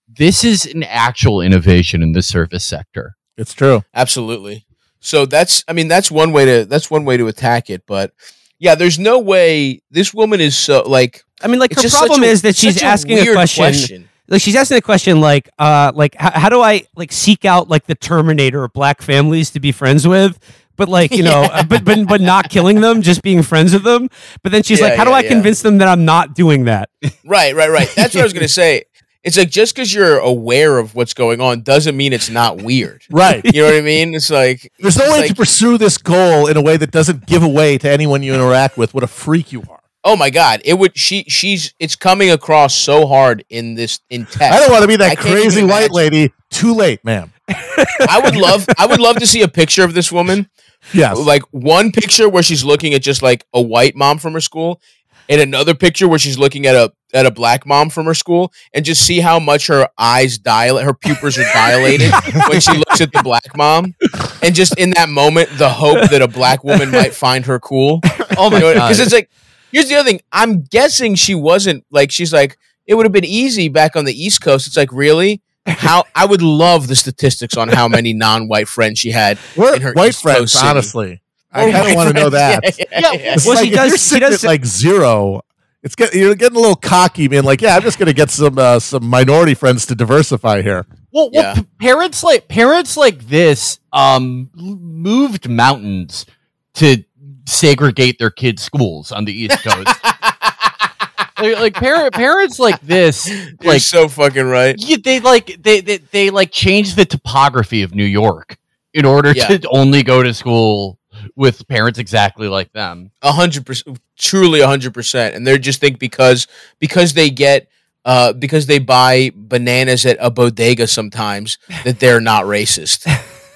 This is an actual innovation in the service sector. It's true. Absolutely. So that's one way to attack it, but yeah, there's no way this woman is so like. I mean, like her problem is that she's asking a question. Like she's asking a question like how do I like seek out like the Terminator of black families to be friends with, but like but not killing them, just being friends with them. But then she's like, how do I convince them that I'm not doing that? Right. That's what I was gonna say. it's like just because you're aware of what's going on doesn't mean it's not weird. Right. You know what I mean? It's like there's no way to pursue this goal in a way that doesn't give away to anyone you interact with what a freak you are. Oh my God! It would. It's coming across so hard in text. I don't want to be that crazy white lady. Too late, ma'am. I would love to see a picture of this woman. Yes. Like one picture where she's looking at just like a white mom from her school, and another picture where she's looking at a black mom from her school, and just see how much her eyes dilate, her pupils are dilated when she looks at the black mom, and just in that moment, the hope that a black woman might find her cool. Oh my God! Because it's like. Here's the other thing. I'm guessing she wasn't like, she's like, it would have been easy back on the East Coast. It's like, really? How I would love the statistics on how many non-white friends she had in her white East friends, Coast city. Honestly. I kind of want to know that. Yeah. Well, like, she does at like 0. You're getting a little cocky, being like, yeah, I'm just going to get some minority friends to diversify here. Well, parents like this moved mountains to segregate their kids' schools on the East Coast. Parents like this, You're so fucking right. Yeah, they changed the topography of New York in order to only go to school with parents exactly like them. 100%, truly 100%, and they just think because they get because they buy bananas at a bodega sometimes that they're not racist.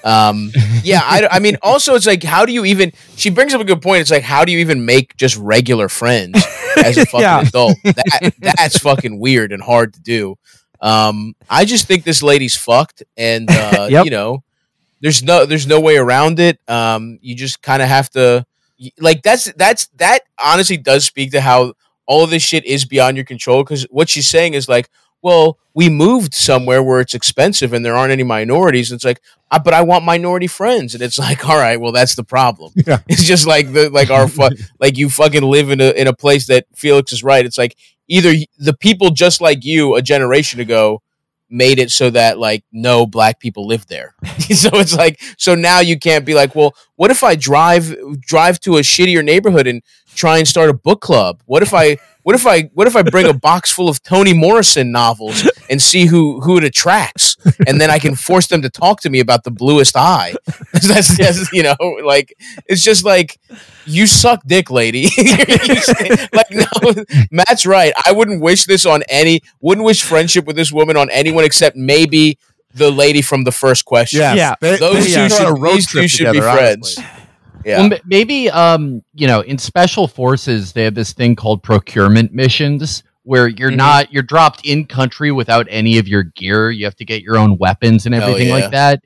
I mean, also it's like, how do you even, she brings up a good point. It's like, how do you even make just regular friends as a fucking adult? That's fucking weird and hard to do. I just think this lady's fucked, and you know, there's no way around it. You just kind of have to, like, that honestly does speak to how all of this shit is beyond your control, because what she's saying is like, well, we moved somewhere where it's expensive and there aren't any minorities. And it's like, but I want minority friends. And it's like, all right, well, that's the problem. Yeah. It's just like like you fucking live in a place that Felix is right. It's like either the people just like you a generation ago made it so that like no black people live there. So it's like, so now you can't be like, well, what if I drive to a shittier neighborhood and try and start a book club? What if I bring a box full of Toni Morrison novels and see who it attracts, and then I can force them to talk to me about The Bluest Eye? That's just, you know, like, it's just like, you suck dick, lady. Like, no, Matt's right. I wouldn't wish friendship with this woman on anyone except maybe the lady from the first question. Yeah. These two should be friends. Honestly. Yeah. Well, maybe, you know, in special forces, they have this thing called procurement missions where you're dropped in country without any of your gear. You have to get your own weapons and everything like that.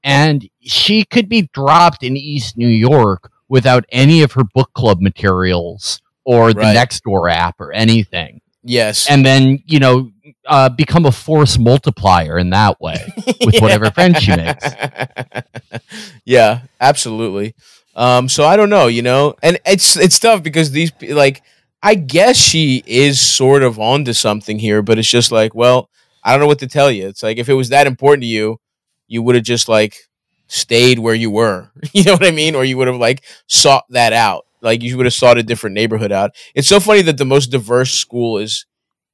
And she could be dropped in East New York without any of her book club materials or the Nextdoor app or anything. Yes. And then, you know, become a force multiplier in that way with whatever friends she makes. Yeah, absolutely. So I don't know, you know, and it's tough because these, like, I guess she is sort of onto something here, but it's just like, well, I don't know what to tell you. It's like, if it was that important to you, you would have just like stayed where you were, you know what I mean? Or you would have like sought that out. Like, you would have sought a different neighborhood out. It's so funny that the most diverse school is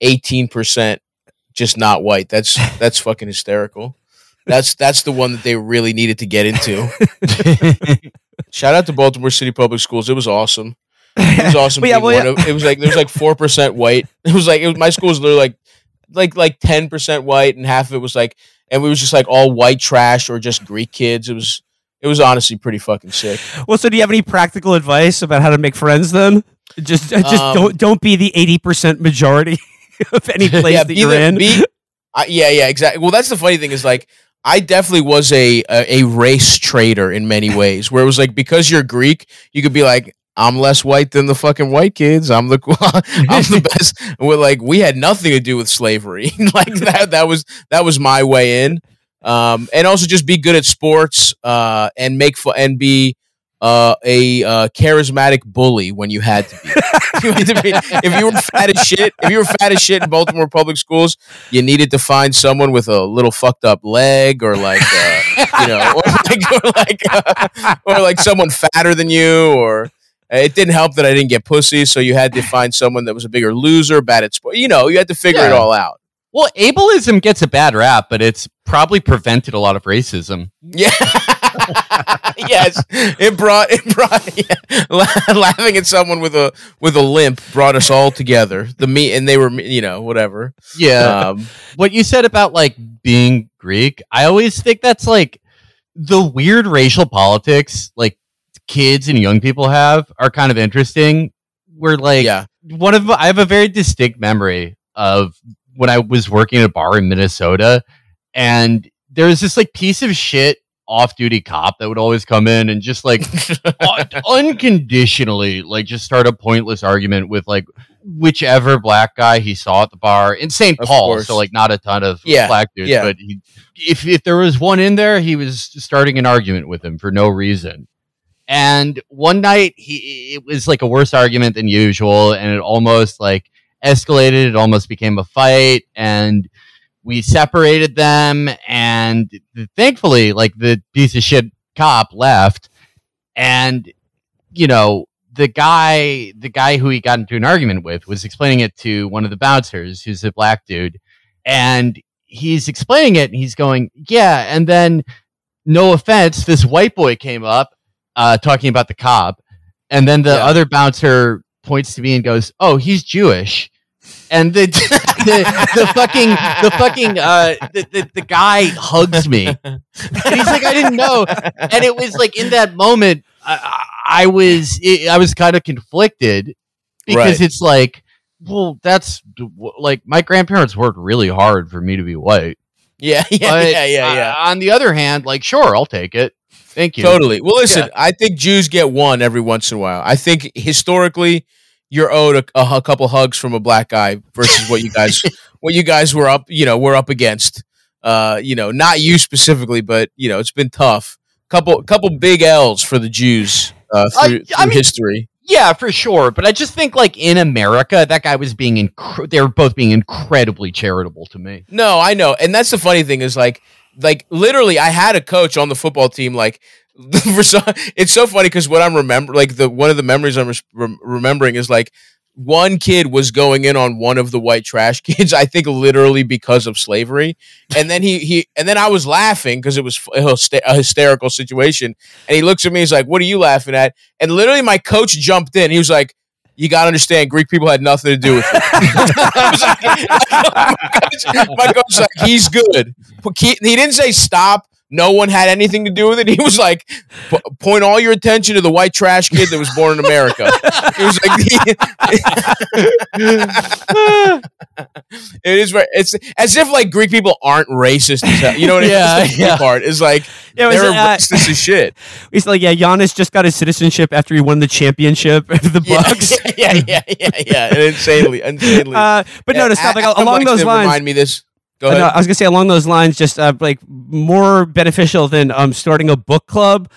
18% just not white. That's fucking hysterical. That's the one that they really needed to get into. Shout out to Baltimore City Public Schools. It was awesome. It was awesome. It was like, there's like 4% white. It was like, my school was literally like 10% white, and half of it was like, and we was just like all white trash or just Greek kids. It was honestly pretty fucking sick. Well, so do you have any practical advice about how to make friends then? Just don't be the 80% majority of any place that you're in. Yeah, exactly. Well, that's the funny thing is, like, I definitely was a race traitor in many ways, where it was like, because you're Greek, you could be like, I'm less white than the fucking white kids. I'm the best. And we're like, we had nothing to do with slavery. Like that was my way in. And also just be good at sports, and and be a charismatic bully when you had to be. If you were fat as shit in Baltimore public schools, you needed to find someone with a little fucked up leg, or like you know, or like someone fatter than you, or it didn't help that I didn't get pussy, so you had to find someone that was a bigger loser, bad at sport. You know, you had to figure it all out. Well, ableism gets a bad rap, but it's probably prevented a lot of racism. Yeah. Yes. It brought laughing at someone with a limp brought us all together. And they were, whatever. Yeah. What you said about like being Greek, I always think that's like the weird racial politics like kids and young people have are kind of interesting. Where like I have a very distinct memory of when I was working at a bar in Minnesota, and there was this like piece of shit off-duty cop that would always come in and just like unconditionally like just start a pointless argument with like whichever black guy he saw at the bar in St. Paul. So like not a ton of black dudes, but if there was one in there, he was starting an argument with him for no reason. And one night it was like a worse argument than usual, and it almost like escalated. It almost became a fight, and we separated them. And thankfully, like the piece of shit cop left, and the guy who he got into an argument with was explaining it to one of the bouncers, who's a black dude, and he's explaining it, and he's going, "Yeah," and then no offense, this white boy came up. Talking about the cop, and then the other bouncer points to me and goes, "Oh, he's Jewish," and the guy hugs me, and he's like, "I didn't know," and it was like in that moment, I was kind of conflicted because it's like, well, that's like my grandparents worked really hard for me to be white. Yeah. On the other hand, like, sure, I'll take it. Thank you. Totally. Well, listen, I think Jews get one every once in a while. I think historically, you're owed a couple hugs from a black guy versus what you guys were up against. Not you specifically, but it's been tough. Couple big L's for the Jews through history. Yeah, for sure. But I just think, like, in America, that guy was being they were both being incredibly charitable to me. No, I know, and that's the funny thing is like literally, I had a coach on the football team. Like, it's so funny because what I'm one of the memories I'm remembering is like one kid was going in on one of the white trash kids. I think literally because of slavery, and then and then I was laughing because it was a hysterical situation. And he looks at me, he's like, "What are you laughing at?" And literally, my coach jumped in. He was like, "You got to understand, Greek people had nothing to do with it." My coach was like, "He's good." He didn't say stop. No one had anything to do with it. He was like, point all your attention to the white trash kid that was born in America. He was like, it is right. It's as if like Greek people aren't racist. You know what I mean? That's the part is like, they're racist as shit. He's like, Giannis just got his citizenship after he won the championship of the Bucks. Yeah. Insanely. But no, to stop, like, along those lines. Remind me this. Go ahead. No, I was gonna say along those lines, just like more beneficial than starting a book club.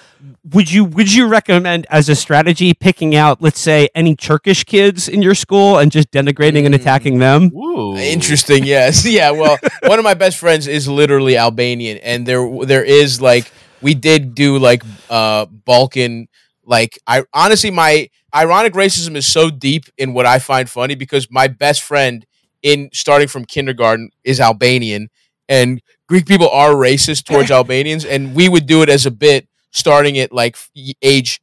Would you recommend as a strategy picking out, let's say, any Turkish kids in your school and just denigrating and attacking them? Ooh. Interesting. Yes. Yeah. Well, one of my best friends is literally Albanian, and there is like we did do like Balkan. Like honestly, my ironic racism is so deep in what I find funny because my best friend, in starting from kindergarten, is Albanian, and Greek people are racist towards Albanians, and we would do it as a bit starting at like age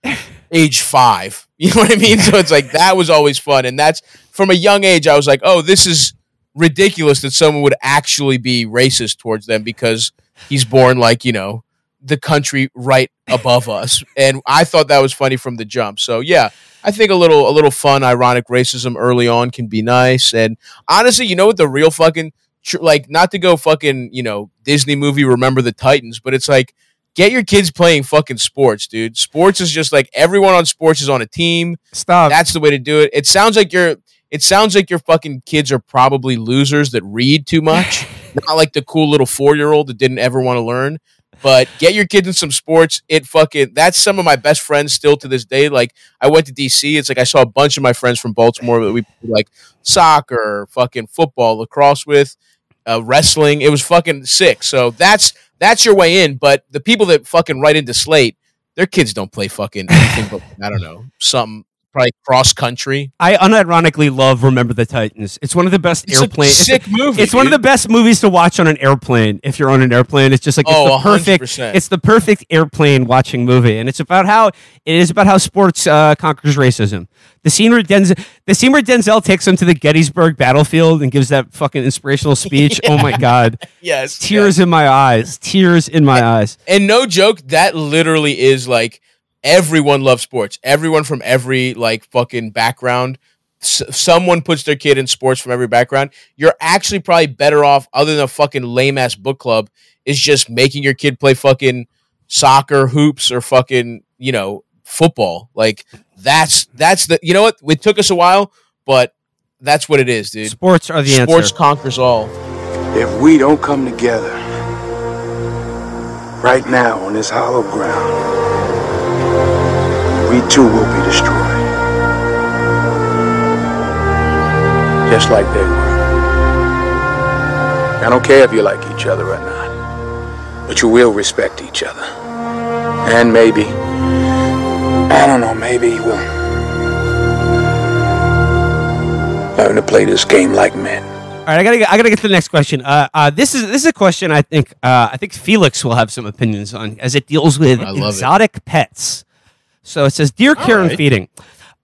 5. You know what I mean? So it's like that was always fun, and that's from a young age. I was like, oh, this is ridiculous that someone would actually be racist towards them because he's born like the country right above us, and I thought that was funny from the jump. So yeah. I think a little fun, ironic racism early on can be nice. And honestly, you know what the real fucking like, not to go fucking Disney movie Remember the Titans, but it's like get your kids playing fucking sports, dude. Sports is just like everyone on sports is on a team. Stop. That's the way to do it. It sounds like your fucking kids are probably losers that read too much, not like the cool little 4-year-old that didn't ever want to learn. But get your kids in some sports. That's some of my best friends still to this day. Like I went to DC. It's like I saw a bunch of my friends from Baltimore that we played like soccer, fucking football, lacrosse with, wrestling. It was fucking sick. So that's your way in. But the people that fucking write into Slate, their kids don't play fucking anything but I don't know, something probably cross country. I unironically love Remember the Titans. It's one of the best airplane. Sick movie. It's one of the best movies to watch on an airplane. If you're on an airplane, it's just like it's the perfect. 100%. It's the perfect airplane watching movie, and it's about how sports conquers racism. The scene where Denzel takes him to the Gettysburg battlefield and gives that fucking inspirational speech. Oh my god! Yes, tears in my eyes. Tears in my eyes. And no joke, that literally is like everyone loves sports. Everyone from every like fucking background. Someone puts their kid in sports from every background. You're actually probably better off, other than a fucking lame ass book club, is just making your kid play fucking soccer, hoops, or fucking football. Like that's the what, it took us a while, but that's what it is, dude. Sports are the answer. Sports conquers all. If we don't come together right now on this hollow ground, we too will be destroyed. Just like they were. I don't care if you like each other or not, but you will respect each other. And maybe, I don't know, maybe we'll learn to play this game like men. All right, I gotta get to the next question. This is a question I think Felix will have some opinions on, as it deals with exotic pets. So it says, "Dear Care and Feeding,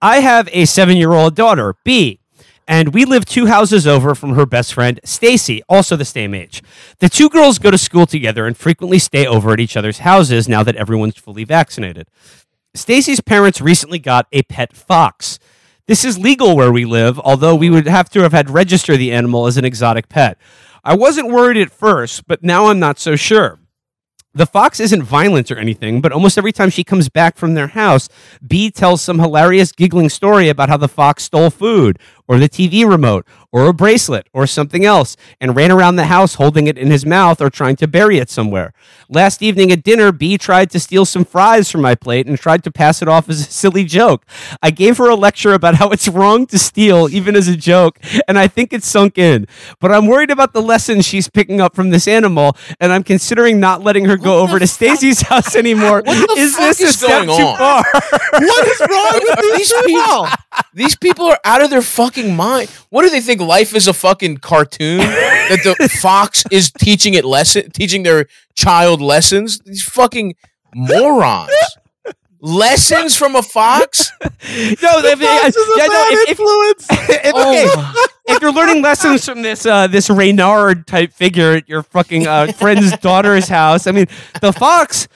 I have a 7-year-old daughter, B, and we live 2 houses over from her best friend, Stacy, also the same age. The 2 girls go to school together and frequently stay over at each other's houses now that everyone's fully vaccinated. Stacy's parents recently got a pet fox. This is legal where we live, although we would have to have had register the animal as an exotic pet. I wasn't worried at first, but now I'm not so sure. The fox isn't violent or anything, but almost every time she comes back from their house, B tells some hilarious giggling story about how the fox stole food, or the TV remote, or a bracelet, or something else, and ran around the house holding it in his mouth or trying to bury it somewhere. Last evening at dinner, B tried to steal some fries from my plate and tried to pass it off as a silly joke. I gave her a lecture about how it's wrong to steal, even as a joke, and I think it's sunk in. But I'm worried about the lessons she's picking up from this animal, and I'm considering not letting her go over to Stacy's house anymore. Is this a step too far? What is wrong with these people? These people are out of their fucking mind. What do they think? Life is a fucking cartoon that the fox is teaching their child lessons. These fucking morons. Lessons from a fox? If you're learning lessons from this Reynard type figure at your fucking friend's daughter's house, I mean, the fox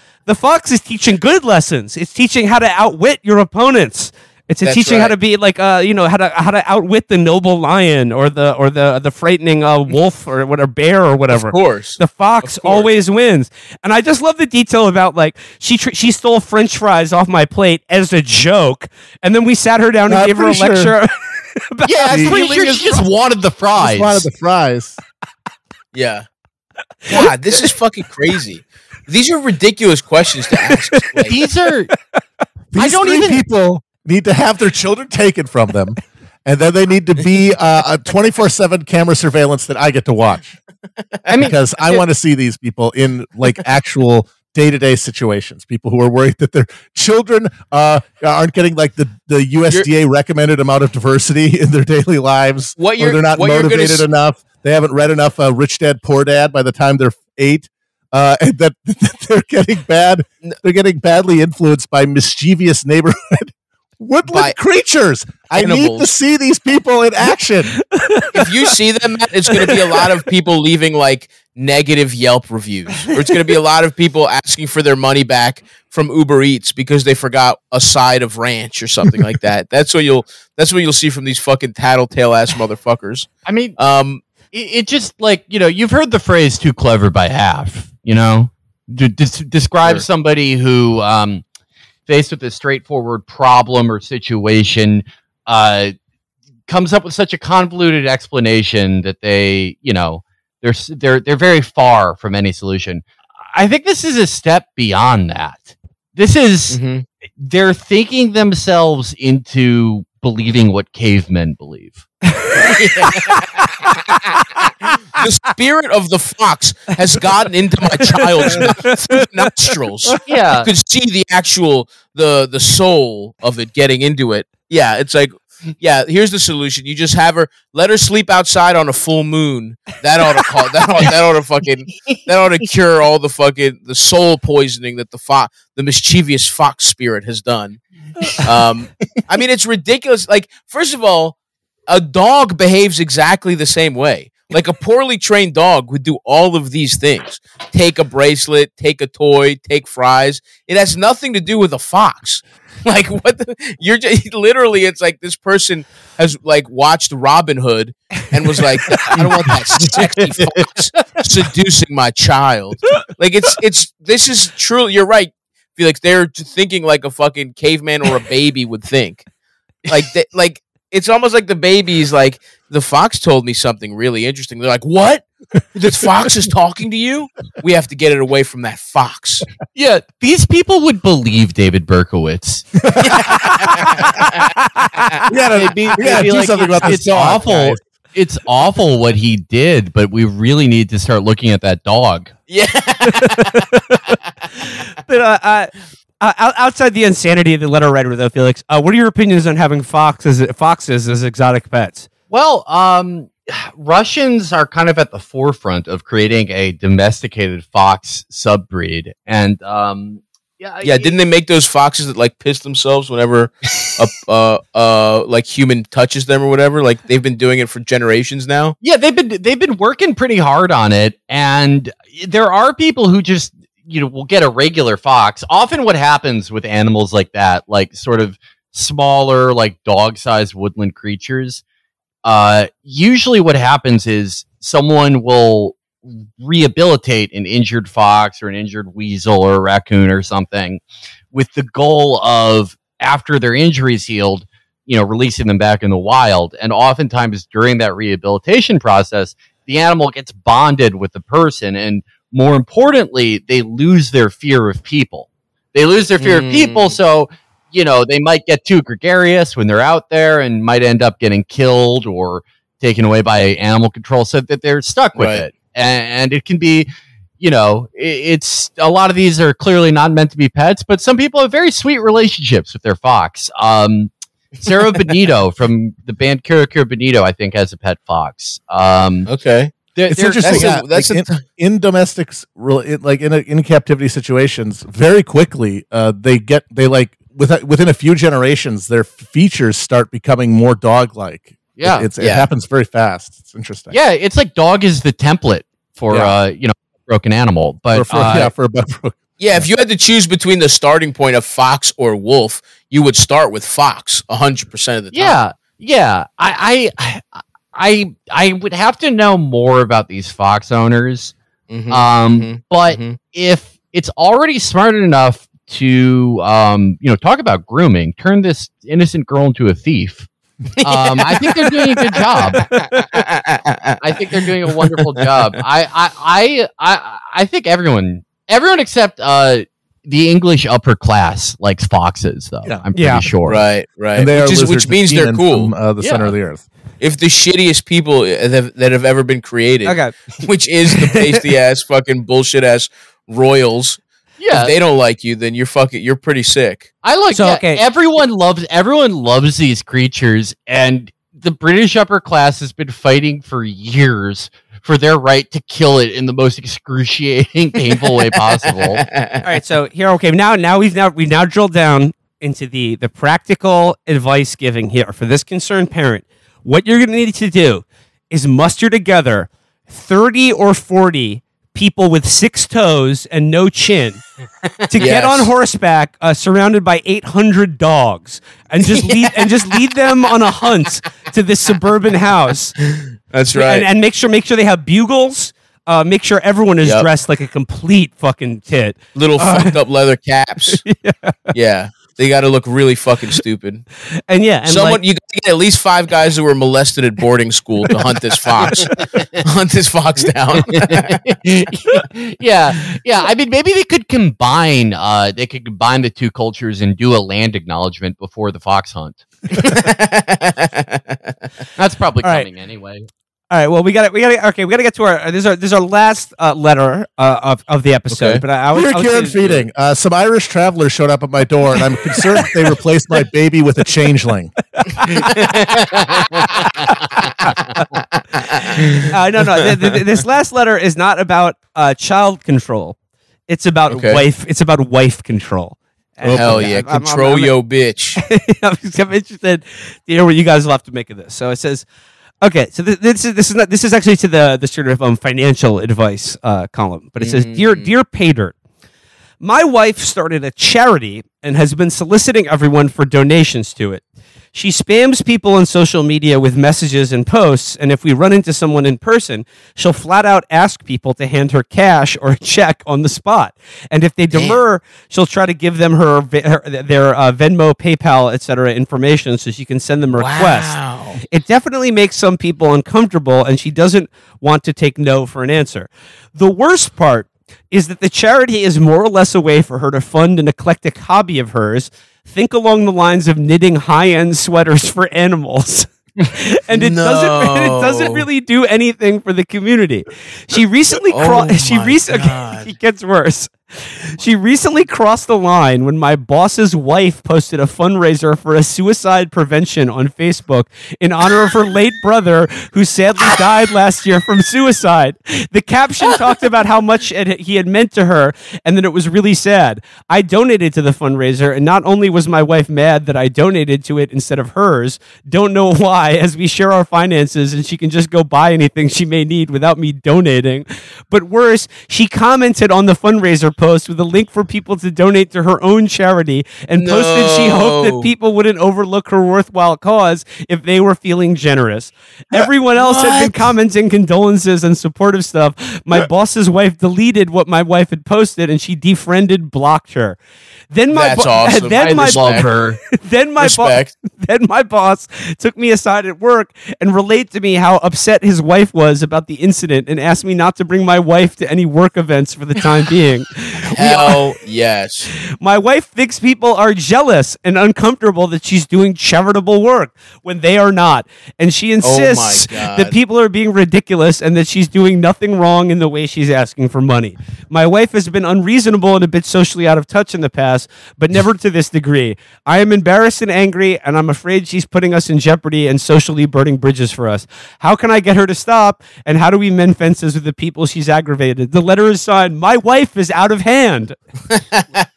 is teaching good lessons. It's teaching how to outwit your opponents. It's teaching how to be like how to outwit the noble lion or the frightening wolf or whatever, bear or whatever. Of course, the fox always wins. And I just love the detail about like she stole French fries off my plate as a joke, and then we sat her down and gave her a lecture. I'm pretty sure she just wanted the fries. Yeah. God, this is fucking crazy. These are ridiculous questions to ask. Like, these people need to have their children taken from them, and then they need to be a 24/7 camera surveillance that I get to watch. Because I want to see these people in like actual day-to-day situations. People who are worried that their children aren't getting like the USDA recommended amount of diversity in their daily lives, or they're not motivated enough. They haven't read enough Rich Dad Poor Dad by the time they're 8. And that they're getting badly influenced by mischievous neighborhood woodland creatures. Animals. I need to see these people in action. If you see them, Matt, it's going to be a lot of people leaving like negative Yelp reviews, or it's going to be a lot of people asking for their money back from Uber Eats because they forgot a side of ranch or something like that. That's what you'll see from these fucking tattletale ass motherfuckers. I mean, it just like, you've heard the phrase "too clever by half." Describe somebody who, faced with a straightforward problem or situation, comes up with such a convoluted explanation that they're very far from any solution. I think this is a step beyond that. This is they're thinking themselves into believing what cavemen believe. The spirit of the fox has gotten into my child's nostrils. Yeah, you could see the actual the soul of it getting into it. Yeah, it's like, yeah. Here's the solution: you just let her sleep outside on a full moon. That ought to cure all the soul poisoning that the mischievous fox spirit has done. I mean, it's ridiculous. Like, first of all, a dog behaves exactly the same way. Like, a poorly trained dog would do all of these things. Take a bracelet, take a toy, take fries. It has nothing to do with a fox. Like, you're just, literally, it's like this person has like watched Robin Hood and was like, I don't want that sexy fox seducing my child. Like, this is true. You're right, Felix. They're thinking like a fucking caveman or a baby would think. Like, it's almost like the baby's like, the fox told me something really interesting. They're like, what? The fox is talking to you? We have to get it away from that fox. Yeah, these people would believe David Berkowitz. We gotta do something about this. It's awful. Guys. It's awful what he did, but we really need to start looking at that dog. Yeah. But outside the insanity of the letter writer, though, Felix, what are your opinions on having foxes as exotic pets? Well, Russians are kind of at the forefront of creating a domesticated fox subbreed, and didn't they make those foxes that like piss themselves whenever like human touches them or whatever? Like, they've been doing it for generations now. Yeah, they've been working pretty hard on it, and there are people who just will get a regular fox. Often, what happens with animals like that, like sort of smaller, like dog-sized woodland creatures. Usually what happens is someone will rehabilitate an injured fox or an injured weasel or a raccoon or something with the goal of, after their injuries healed, releasing them back in the wild. And oftentimes during that rehabilitation process, the animal gets bonded with the person. And more importantly, they lose their fear of people. So they might get too gregarious when they're out there and might end up getting killed or taken away by animal control, so that they're stuck with it. And it can be, it's a lot of these are clearly not meant to be pets, but some people have very sweet relationships with their fox. Sarah Benito from the band Kira Benito, I think, has a pet fox. Okay. It's interesting. In domestics, in captivity situations, very quickly, within a few generations, their features start becoming more dog-like. Yeah, it happens very fast. It's interesting. Yeah, it's like dog is the template for broken animal, but for a butt broken. Yeah, if you had to choose between the starting point of fox or wolf, you would start with fox 100% of the time. Yeah. I would have to know more about these fox owners. But if it's already smart enough to talk about grooming, turn this innocent girl into a thief. I think they're doing a good job. I think they're doing a wonderful job. I think everyone except the English upper class likes foxes, though. Yeah. I'm pretty sure. Right. And which means they're cool. From, the center of the earth. If the shittiest people that have ever been created, which is the pasty ass fucking bullshit ass royals. Yeah, if they don't like you, then you're pretty sick. Everyone loves these creatures, and the British upper class has been fighting for years for their right to kill it in the most excruciating, painful way possible. All right, so here, now we've now drilled down into the practical advice giving here for this concerned parent. What you're going to need to do is muster together 30 or 40 people with 6 toes and no chin to get on horseback, surrounded by 800 dogs, and just lead them on a hunt to this suburban house. That's right, and make sure they have bugles. Make sure everyone is dressed like a complete fucking tit. Little fucked up leather caps. Yeah. They got to look really fucking stupid. And you got to get at least 5 guys who were molested at boarding school to hunt this fox. Hunt this fox down. Yeah. I mean, maybe they could combine the two cultures and do a land acknowledgement before the fox hunt. That's probably coming anyway. All right. Well, we got to get to our. This is our last letter of the episode. Okay. But I was here and feeding. Some Irish travelers showed up at my door, and I'm concerned that they replaced my baby with a changeling. No. This last letter is not about child control. It's about wife. It's about wife control. Hell yeah! Control your bitch. I'm interested to hear what you guys will have to make of this. So it says. Okay, so this is actually to the sort of financial advice column, but it says, Dear Paydirt, my wife started a charity and has been soliciting everyone for donations to it. She spams people on social media with messages and posts, and if we run into someone in person, she'll flat out ask people to hand her cash or a check on the spot. And if they demur, she'll try to give them their Venmo, PayPal, etc. information so she can send them a request. Wow. It definitely makes some people uncomfortable, and she doesn't want to take no for an answer. The worst part is that the charity is more or less a way for her to fund an eclectic hobby of hers. Think along the lines of knitting high-end sweaters for animals. And it doesn't really do anything for the community. She recently it gets worse. She recently crossed the line when my boss's wife posted a fundraiser for a suicide prevention on Facebook in honor of her late brother, who sadly died last year from suicide. The caption talked about how much he had meant to her and that it was really sad. I donated to the fundraiser, and not only was my wife mad that I donated to it instead of hers, don't know why, as we share our finances and she can just go buy anything she may need without me donating. But worse, she commented on the fundraiser post with a link for people to donate to her own charity and posted she hoped that people wouldn't overlook her worthwhile cause if they were feeling generous. Everyone else had been commenting condolences and supportive stuff. My boss's wife deleted what my wife had posted, and she blocked her. Then my awesome. Then my love her. Then my boss took me aside at work and relayed to me how upset his wife was about the incident and asked me not to bring my wife to any work events for the time being. Hell yes. My wife thinks people are jealous and uncomfortable that she's doing charitable work when they are not. And she insists that people are being ridiculous and that she's doing nothing wrong in the way she's asking for money. My wife has been unreasonable and a bit socially out of touch in the past, but never to this degree. I am embarrassed and angry, and I'm afraid she's putting us in jeopardy and socially burning bridges for us. How can I get her to stop? And how do we mend fences with the people she's aggravated? The letter is signed, "My wife is out of hand."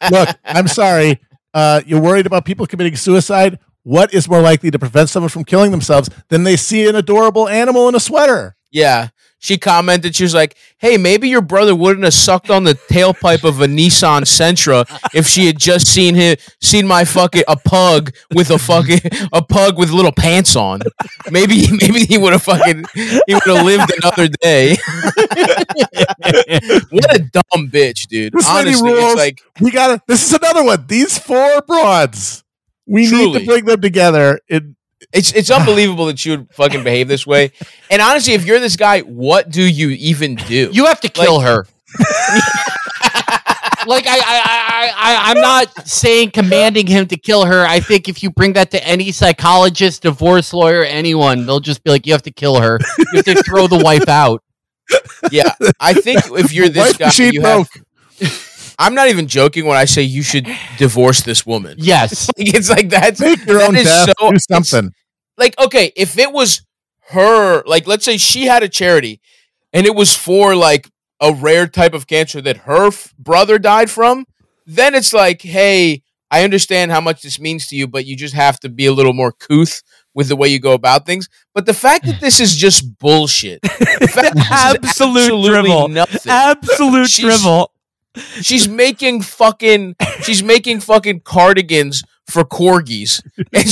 Look, I'm sorry. You're worried about people committing suicide? What is more likely to prevent someone from killing themselves than they see an adorable animal in a sweater? Yeah. She commented, she was like, hey, maybe your brother wouldn't have sucked on the tailpipe of a Nissan Sentra if she had just seen a pug with a pug with little pants on. Maybe he would have lived another day. What a dumb bitch, dude. This honestly, rules. It's like this is another one. These 4 broads. We need to bring them together. It's unbelievable that you would fucking behave this way. And honestly, if you're this guy, what do you even do? You have to kill her. Like I'm not saying commanding him to kill her. I think if you bring that to any psychologist, divorce lawyer, anyone, they'll just be like, you have to kill her. You have to throw the wife out. Yeah, I think if you're this guy, I'm not even joking when I say you should divorce this woman. Yes. It's like that. Make your own death. Do something. Like, okay, if it was her, like, let's say she had a charity and it was for like a rare type of cancer that her brother died from, then it's like, hey, I understand how much this means to you, but you just have to be a little more couth with the way you go about things. But the fact that this is just bullshit, absolute drivel, nothing. Absolute drivel. She's making fucking cardigans for corgis, and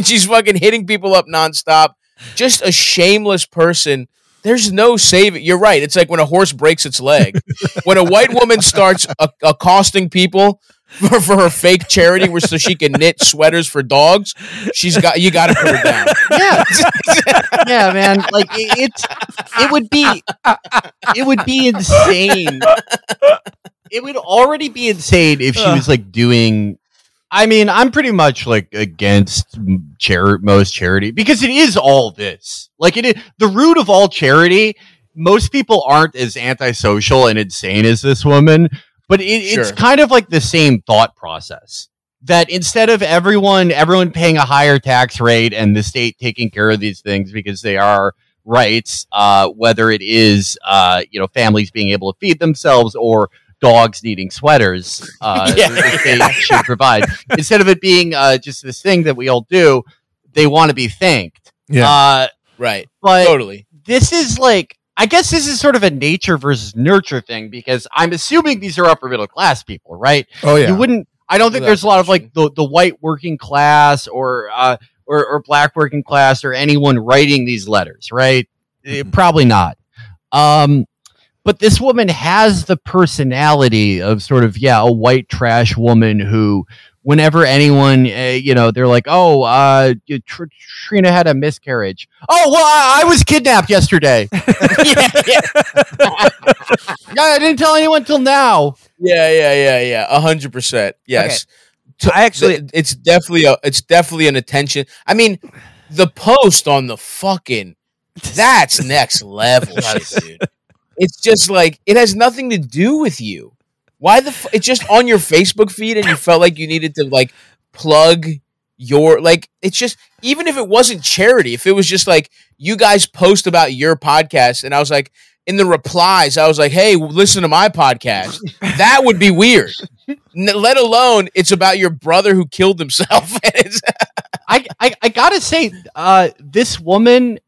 she's fucking hitting people up nonstop. Just a shameless person. There's no saving. You're right. It's like when a horse breaks its leg. When a white woman starts accosting people for her fake charity, so she can knit sweaters for dogs, you got to put her down. Yeah, yeah, man. Like it would be insane. It would already be insane if she was like doing I mean, I'm pretty much like against most charity because it is all this. Like it is the root of all charity. Most people aren't as antisocial and insane as this woman, but it's kind of like the same thought process that instead of everyone paying a higher tax rate and the state taking care of these things because they are rights, whether it is, families being able to feed themselves or dogs needing sweaters, they should provide. Instead of it being just this thing that we all do, they want to be thanked. Yeah. Right. But totally. This is like, I guess this is sort of a nature versus nurture thing because I'm assuming these are upper middle class people, right? Oh yeah. I don't think there's a lot of like the white working class or black working class or anyone writing these letters, right? Probably not. But this woman has the personality of sort of, a white trash woman who, whenever anyone, they're like, Trina had a miscarriage. Oh, well, I was kidnapped yesterday. Yeah, I didn't tell anyone till now. Yeah. 100%. Yes. Okay. I actually, it's definitely an attention. I mean, the post on the fucking, that's next level shit, dude. It's just like, it has nothing to do with you. Why it's just on your Facebook feed and you felt like you needed to like plug your, like, it's just, even if it wasn't charity, if it was just like, you guys post about your podcast and I was like, in the replies, I was like, hey, listen to my podcast. That would be weird. Let alone it's about your brother who killed himself. I gotta say, this woman,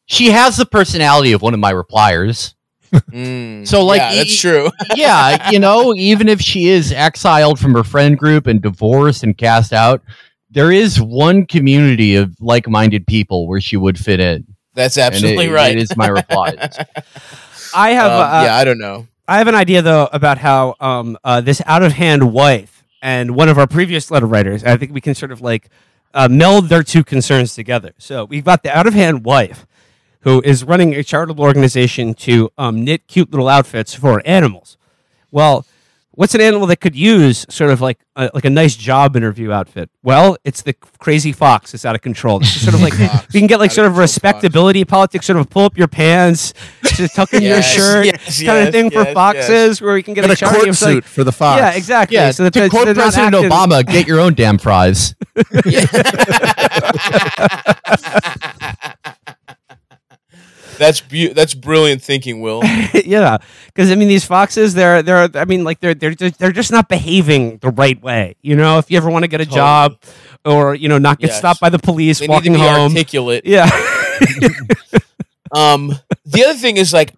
she has the personality of one of my repliers. So like, that's true. Even if she is exiled from her friend group and divorced and cast out, there is one community of like-minded people where she would fit in. That's absolutely right. It is my reply. I have, I don't know. I have an idea though about how this out-of-hand wife and one of our previous letter writers, I think we can sort of like meld their two concerns together. So we've got the out-of-hand wife, who is running a charitable organization to knit cute little outfits for animals. Well, what's an animal that could use sort of like a nice job interview outfit? Well, it's the crazy fox that's out of control. It's sort of like we can get like sort of respectability politics, sort of pull up your pants, just tuck in your shirt, kind of thing for foxes, where we can get a court suit for the fox. Yeah, exactly. Yeah, so to quote President Obama, get your own damn fries. That's brilliant thinking, Will. Yeah, because I mean, these foxes, they're just not behaving the right way. You know, if you ever want to get a job, or not get stopped by the police walking need to be home, articulate. Yeah. The other thing is like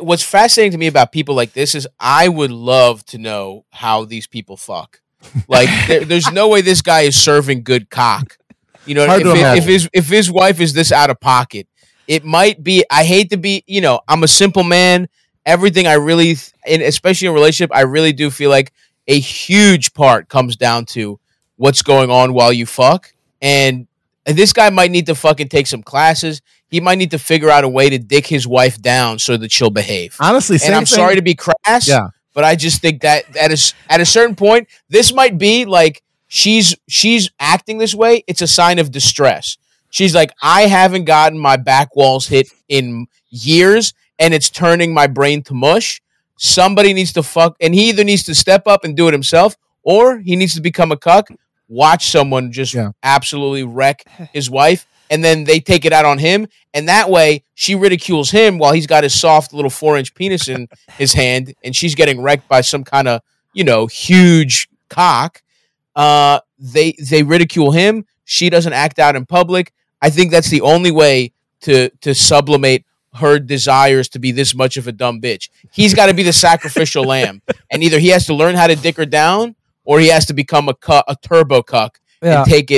what's fascinating to me about people like this is I would love to know how these people fuck. Like, there's no way this guy is serving good cock. If his wife is this out of pocket. It might be, I hate to be, I'm a simple man. Everything I really, and especially in a relationship, I really do feel like a huge part comes down to what's going on while you fuck. And this guy might need to fucking take some classes. He might need to figure out a way to dick his wife down so that she'll behave. Honestly, and I'm sorry to be crass, but I just think that at a certain point, this might be like she's acting this way. It's a sign of distress. She's like, I haven't gotten my back walls hit in years, and it's turning my brain to mush. Somebody needs to fuck, and he either needs to step up and do it himself, or he needs to become a cuck, watch someone just absolutely wreck his wife, and then they take it out on him, and that way she ridicules him while he's got his soft little 4-inch penis in his hand, and she's getting wrecked by some kind of, huge cock. They ridicule him. She doesn't act out in public. I think that's the only way to sublimate her desires to be this much of a dumb bitch. He's got to be the sacrificial lamb, and either he has to learn how to dick her down, or he has to become a turbo cuck and take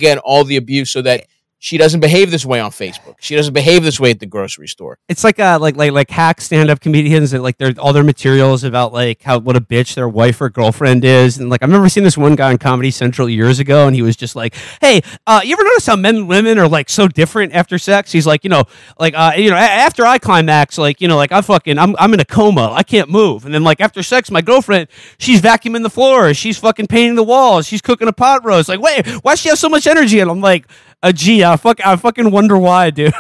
in all the abuse, so that she doesn't behave this way on Facebook. She doesn't behave this way at the grocery store. It's like hack stand-up comedians that like all their materials about like what a bitch their wife or girlfriend is. And like I remember seeing this one guy on Comedy Central years ago, and he was just like, "Hey, you ever notice how men and women are like so different after sex?" He's like, after I climax, like I'm in a coma, I can't move, and then like after sex, my girlfriend, she's vacuuming the floor, she's fucking painting the walls, she's cooking a pot roast. Like, wait, why does she have so much energy? And I'm like, gee, I fucking wonder why, dude.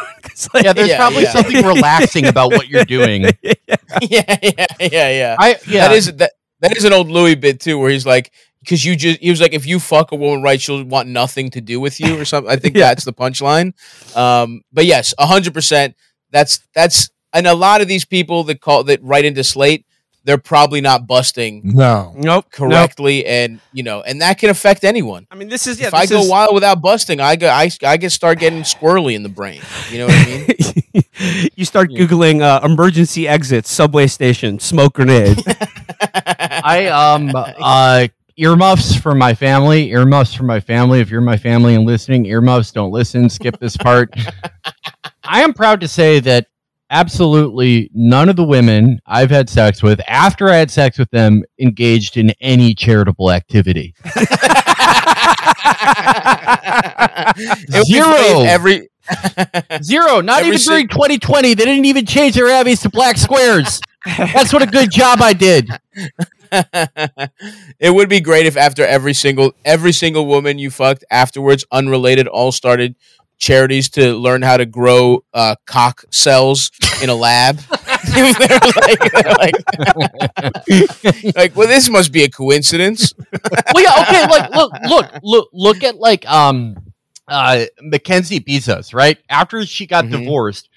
Like, there's probably something relaxing about what you're doing. Yeah. That is an old Louis bit too, where he's like, because he was like, if you fuck a woman right, she'll want nothing to do with you or something. I think that's the punchline. But yes, 100%. That's and a lot of these people that write into Slate, they're probably not busting correctly, and and that can affect anyone. I mean, this is if I go a while without busting, I start getting squirrely in the brain. You know what I mean? You start Googling emergency exits, subway station, smoke grenade. Earmuffs for my family. Earmuffs for my family. If you're my family and listening, earmuffs, don't listen. Skip this part. I am proud to say that absolutely none of the women I've had sex with, after I had sex with them, engaged in any charitable activity. Zero. Not even during 2020. They didn't even change their Abbeys to black squares. That's what a good job I did. It would be great if after every single woman you fucked afterwards, unrelated, all started charities to learn how to grow cock cells in a lab. Well, this must be a coincidence. Well, yeah, okay. Look at like Mackenzie Bezos, right? After she got divorced,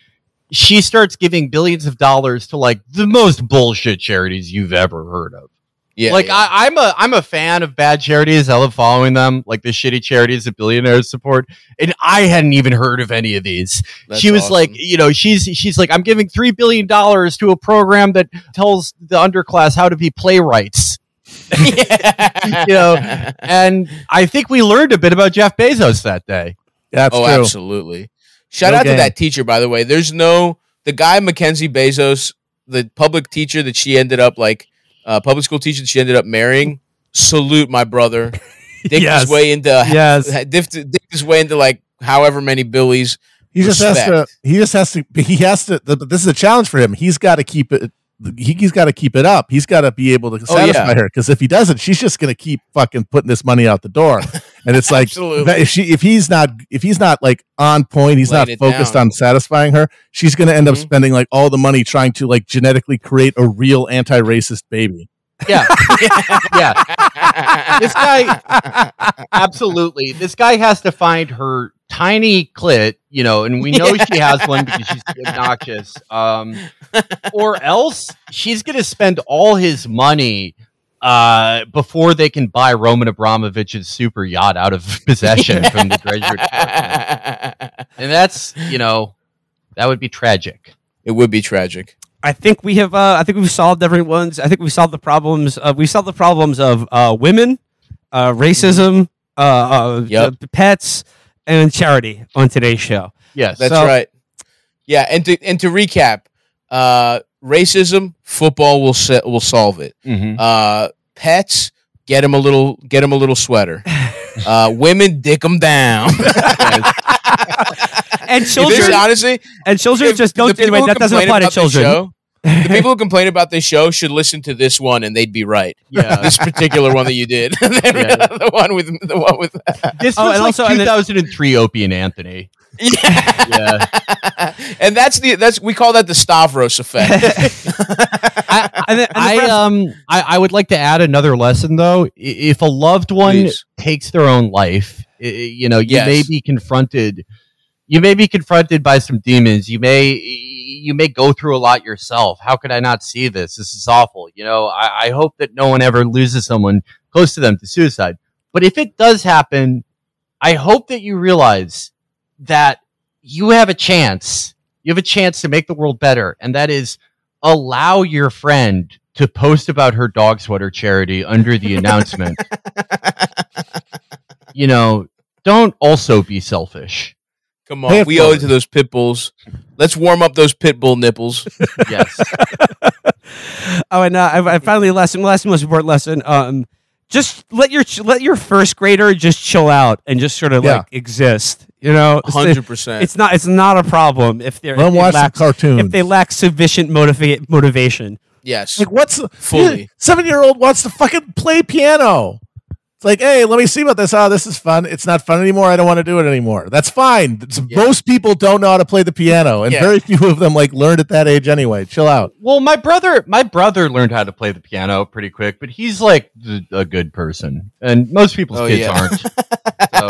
she starts giving billions of dollars to like the most bullshit charities you've ever heard of. Yeah, I'm a fan of bad charities. I love following them, like the shitty charities that billionaires support. And I hadn't even heard of any of these. She was awesome. Like, she's like, I'm giving $3 billion to a program that tells the underclass how to be playwrights. And I think we learned a bit about Jeff Bezos that day. That's true. Absolutely. Shout out to that teacher, by the way. The guy Mackenzie Bezos, the public teacher that she ended up public school teacher that she ended up marrying. Salute my brother. Dicked his way into like however many billies. He has to. This is a challenge for him. He's got to keep it. He's got to keep it up. He's got to be able to satisfy her, because if he doesn't, she's just going to keep fucking putting this money out the door. And it's like, if he's not like on point, he's not focused on satisfying her, she's going to end up spending like all the money trying to like genetically create a real anti-racist baby. Yeah. This guy, absolutely. This guy has to find her tiny clit, and we know she has one because she's obnoxious. Or else she's going to spend all his money before they can buy Roman Abramovich's super yacht out of possession from the Treasury Department. And that's, that would be tragic. It would be tragic. I think we have. I think we've solved everyone's. I think we solved the problems. We solved the problems of women, racism, pets, and charity on today's show. Yes, that's right. Yeah, and to recap, racism, football will solve it. Pets, get him a little sweater. Women, dick them down. And children, honestly, just don't. Anyway, that doesn't apply to children. The people who complain about this show should listen to this one, and they'd be right. Yeah, this particular one that you did, the one with this was like 2003 Opie and Anthony. Yeah. And we call that the Stavros effect. I would like to add another lesson though. If a loved one takes their own life, you may be confronted. You may be confronted by some demons. You may go through a lot yourself. How could I not see this? This is awful. I hope that no one ever loses someone close to them to suicide. But if it does happen, I hope that you realize that you have a chance. You have a chance to make the world better. And that is allow your friend to post about her dog sweater charity under the announcement. Don't also be selfish. Come on, we owe it to those pit bulls. Let's warm up those pit bull nipples. Yes. Oh, and I finally last most important lesson. Just let your first grader just chill out and just sort of like exist. You know, 100%. It's not a problem if they're watch some cartoons if they lack sufficient motivation. Yes, like what's fully 7-year-old wants to fucking play piano. It's like, hey, let me see about this. Oh, this is fun. It's not fun anymore. I don't want to do it anymore. That's fine. Most people don't know how to play the piano, and very few of them like learned at that age anyway. Chill out. Well, my brother learned how to play the piano pretty quick, but he's like a good person, and most people's kids aren't. So,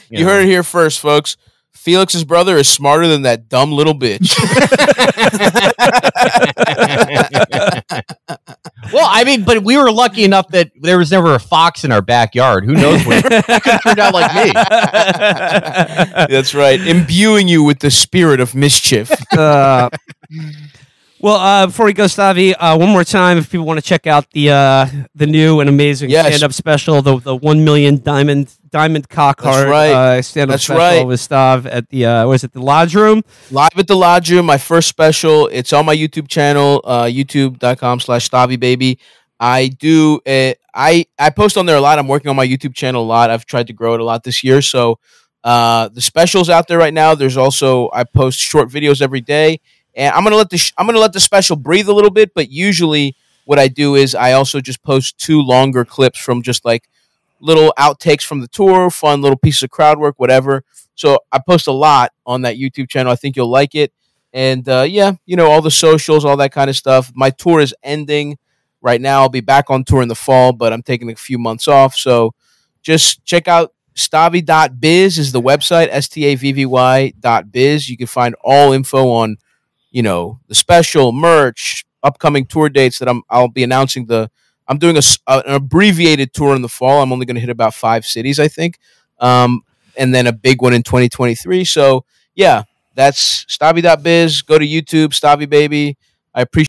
you heard it here first, folks. Felix's brother is smarter than that dumb little bitch. Well, I mean, but we were lucky enough that there was never a fox in our backyard. Who knows what it could have turned out like me. That's right. Imbuing you with the spirit of mischief. Well, before we go, Stavi, one more time, if people want to check out the new and amazing stand-up special, the 1 million diamond cock heart stand-up special with Stav at the the Lodge Room? Live at the Lodge Room, my first special. It's on my YouTube channel, youtube.com/StaviBaby. I do I post on there a lot. I'm working on my YouTube channel a lot. I've tried to grow it a lot this year. So the special's out there right now. There's also I post short videos every day. And I'm gonna let the special breathe a little bit, but usually what I do is I also just post 2 longer clips from just like little outtakes from the tour, fun little pieces of crowd work, whatever. So I post a lot on that YouTube channel. I think you'll like it. And all the socials, all that kind of stuff. My tour is ending right now. I'll be back on tour in the fall, but I'm taking a few months off. So just check out Stavvy.biz is the website, STAVVY.biz. You can find all info on the special, merch, upcoming tour dates that I'll be announcing. I'm doing an abbreviated tour in the fall. I'm only going to hit about 5 cities, I think, and then a big one in 2023. So yeah, that's Stavvy.biz. Go to YouTube, Stavvy Baby. I appreciate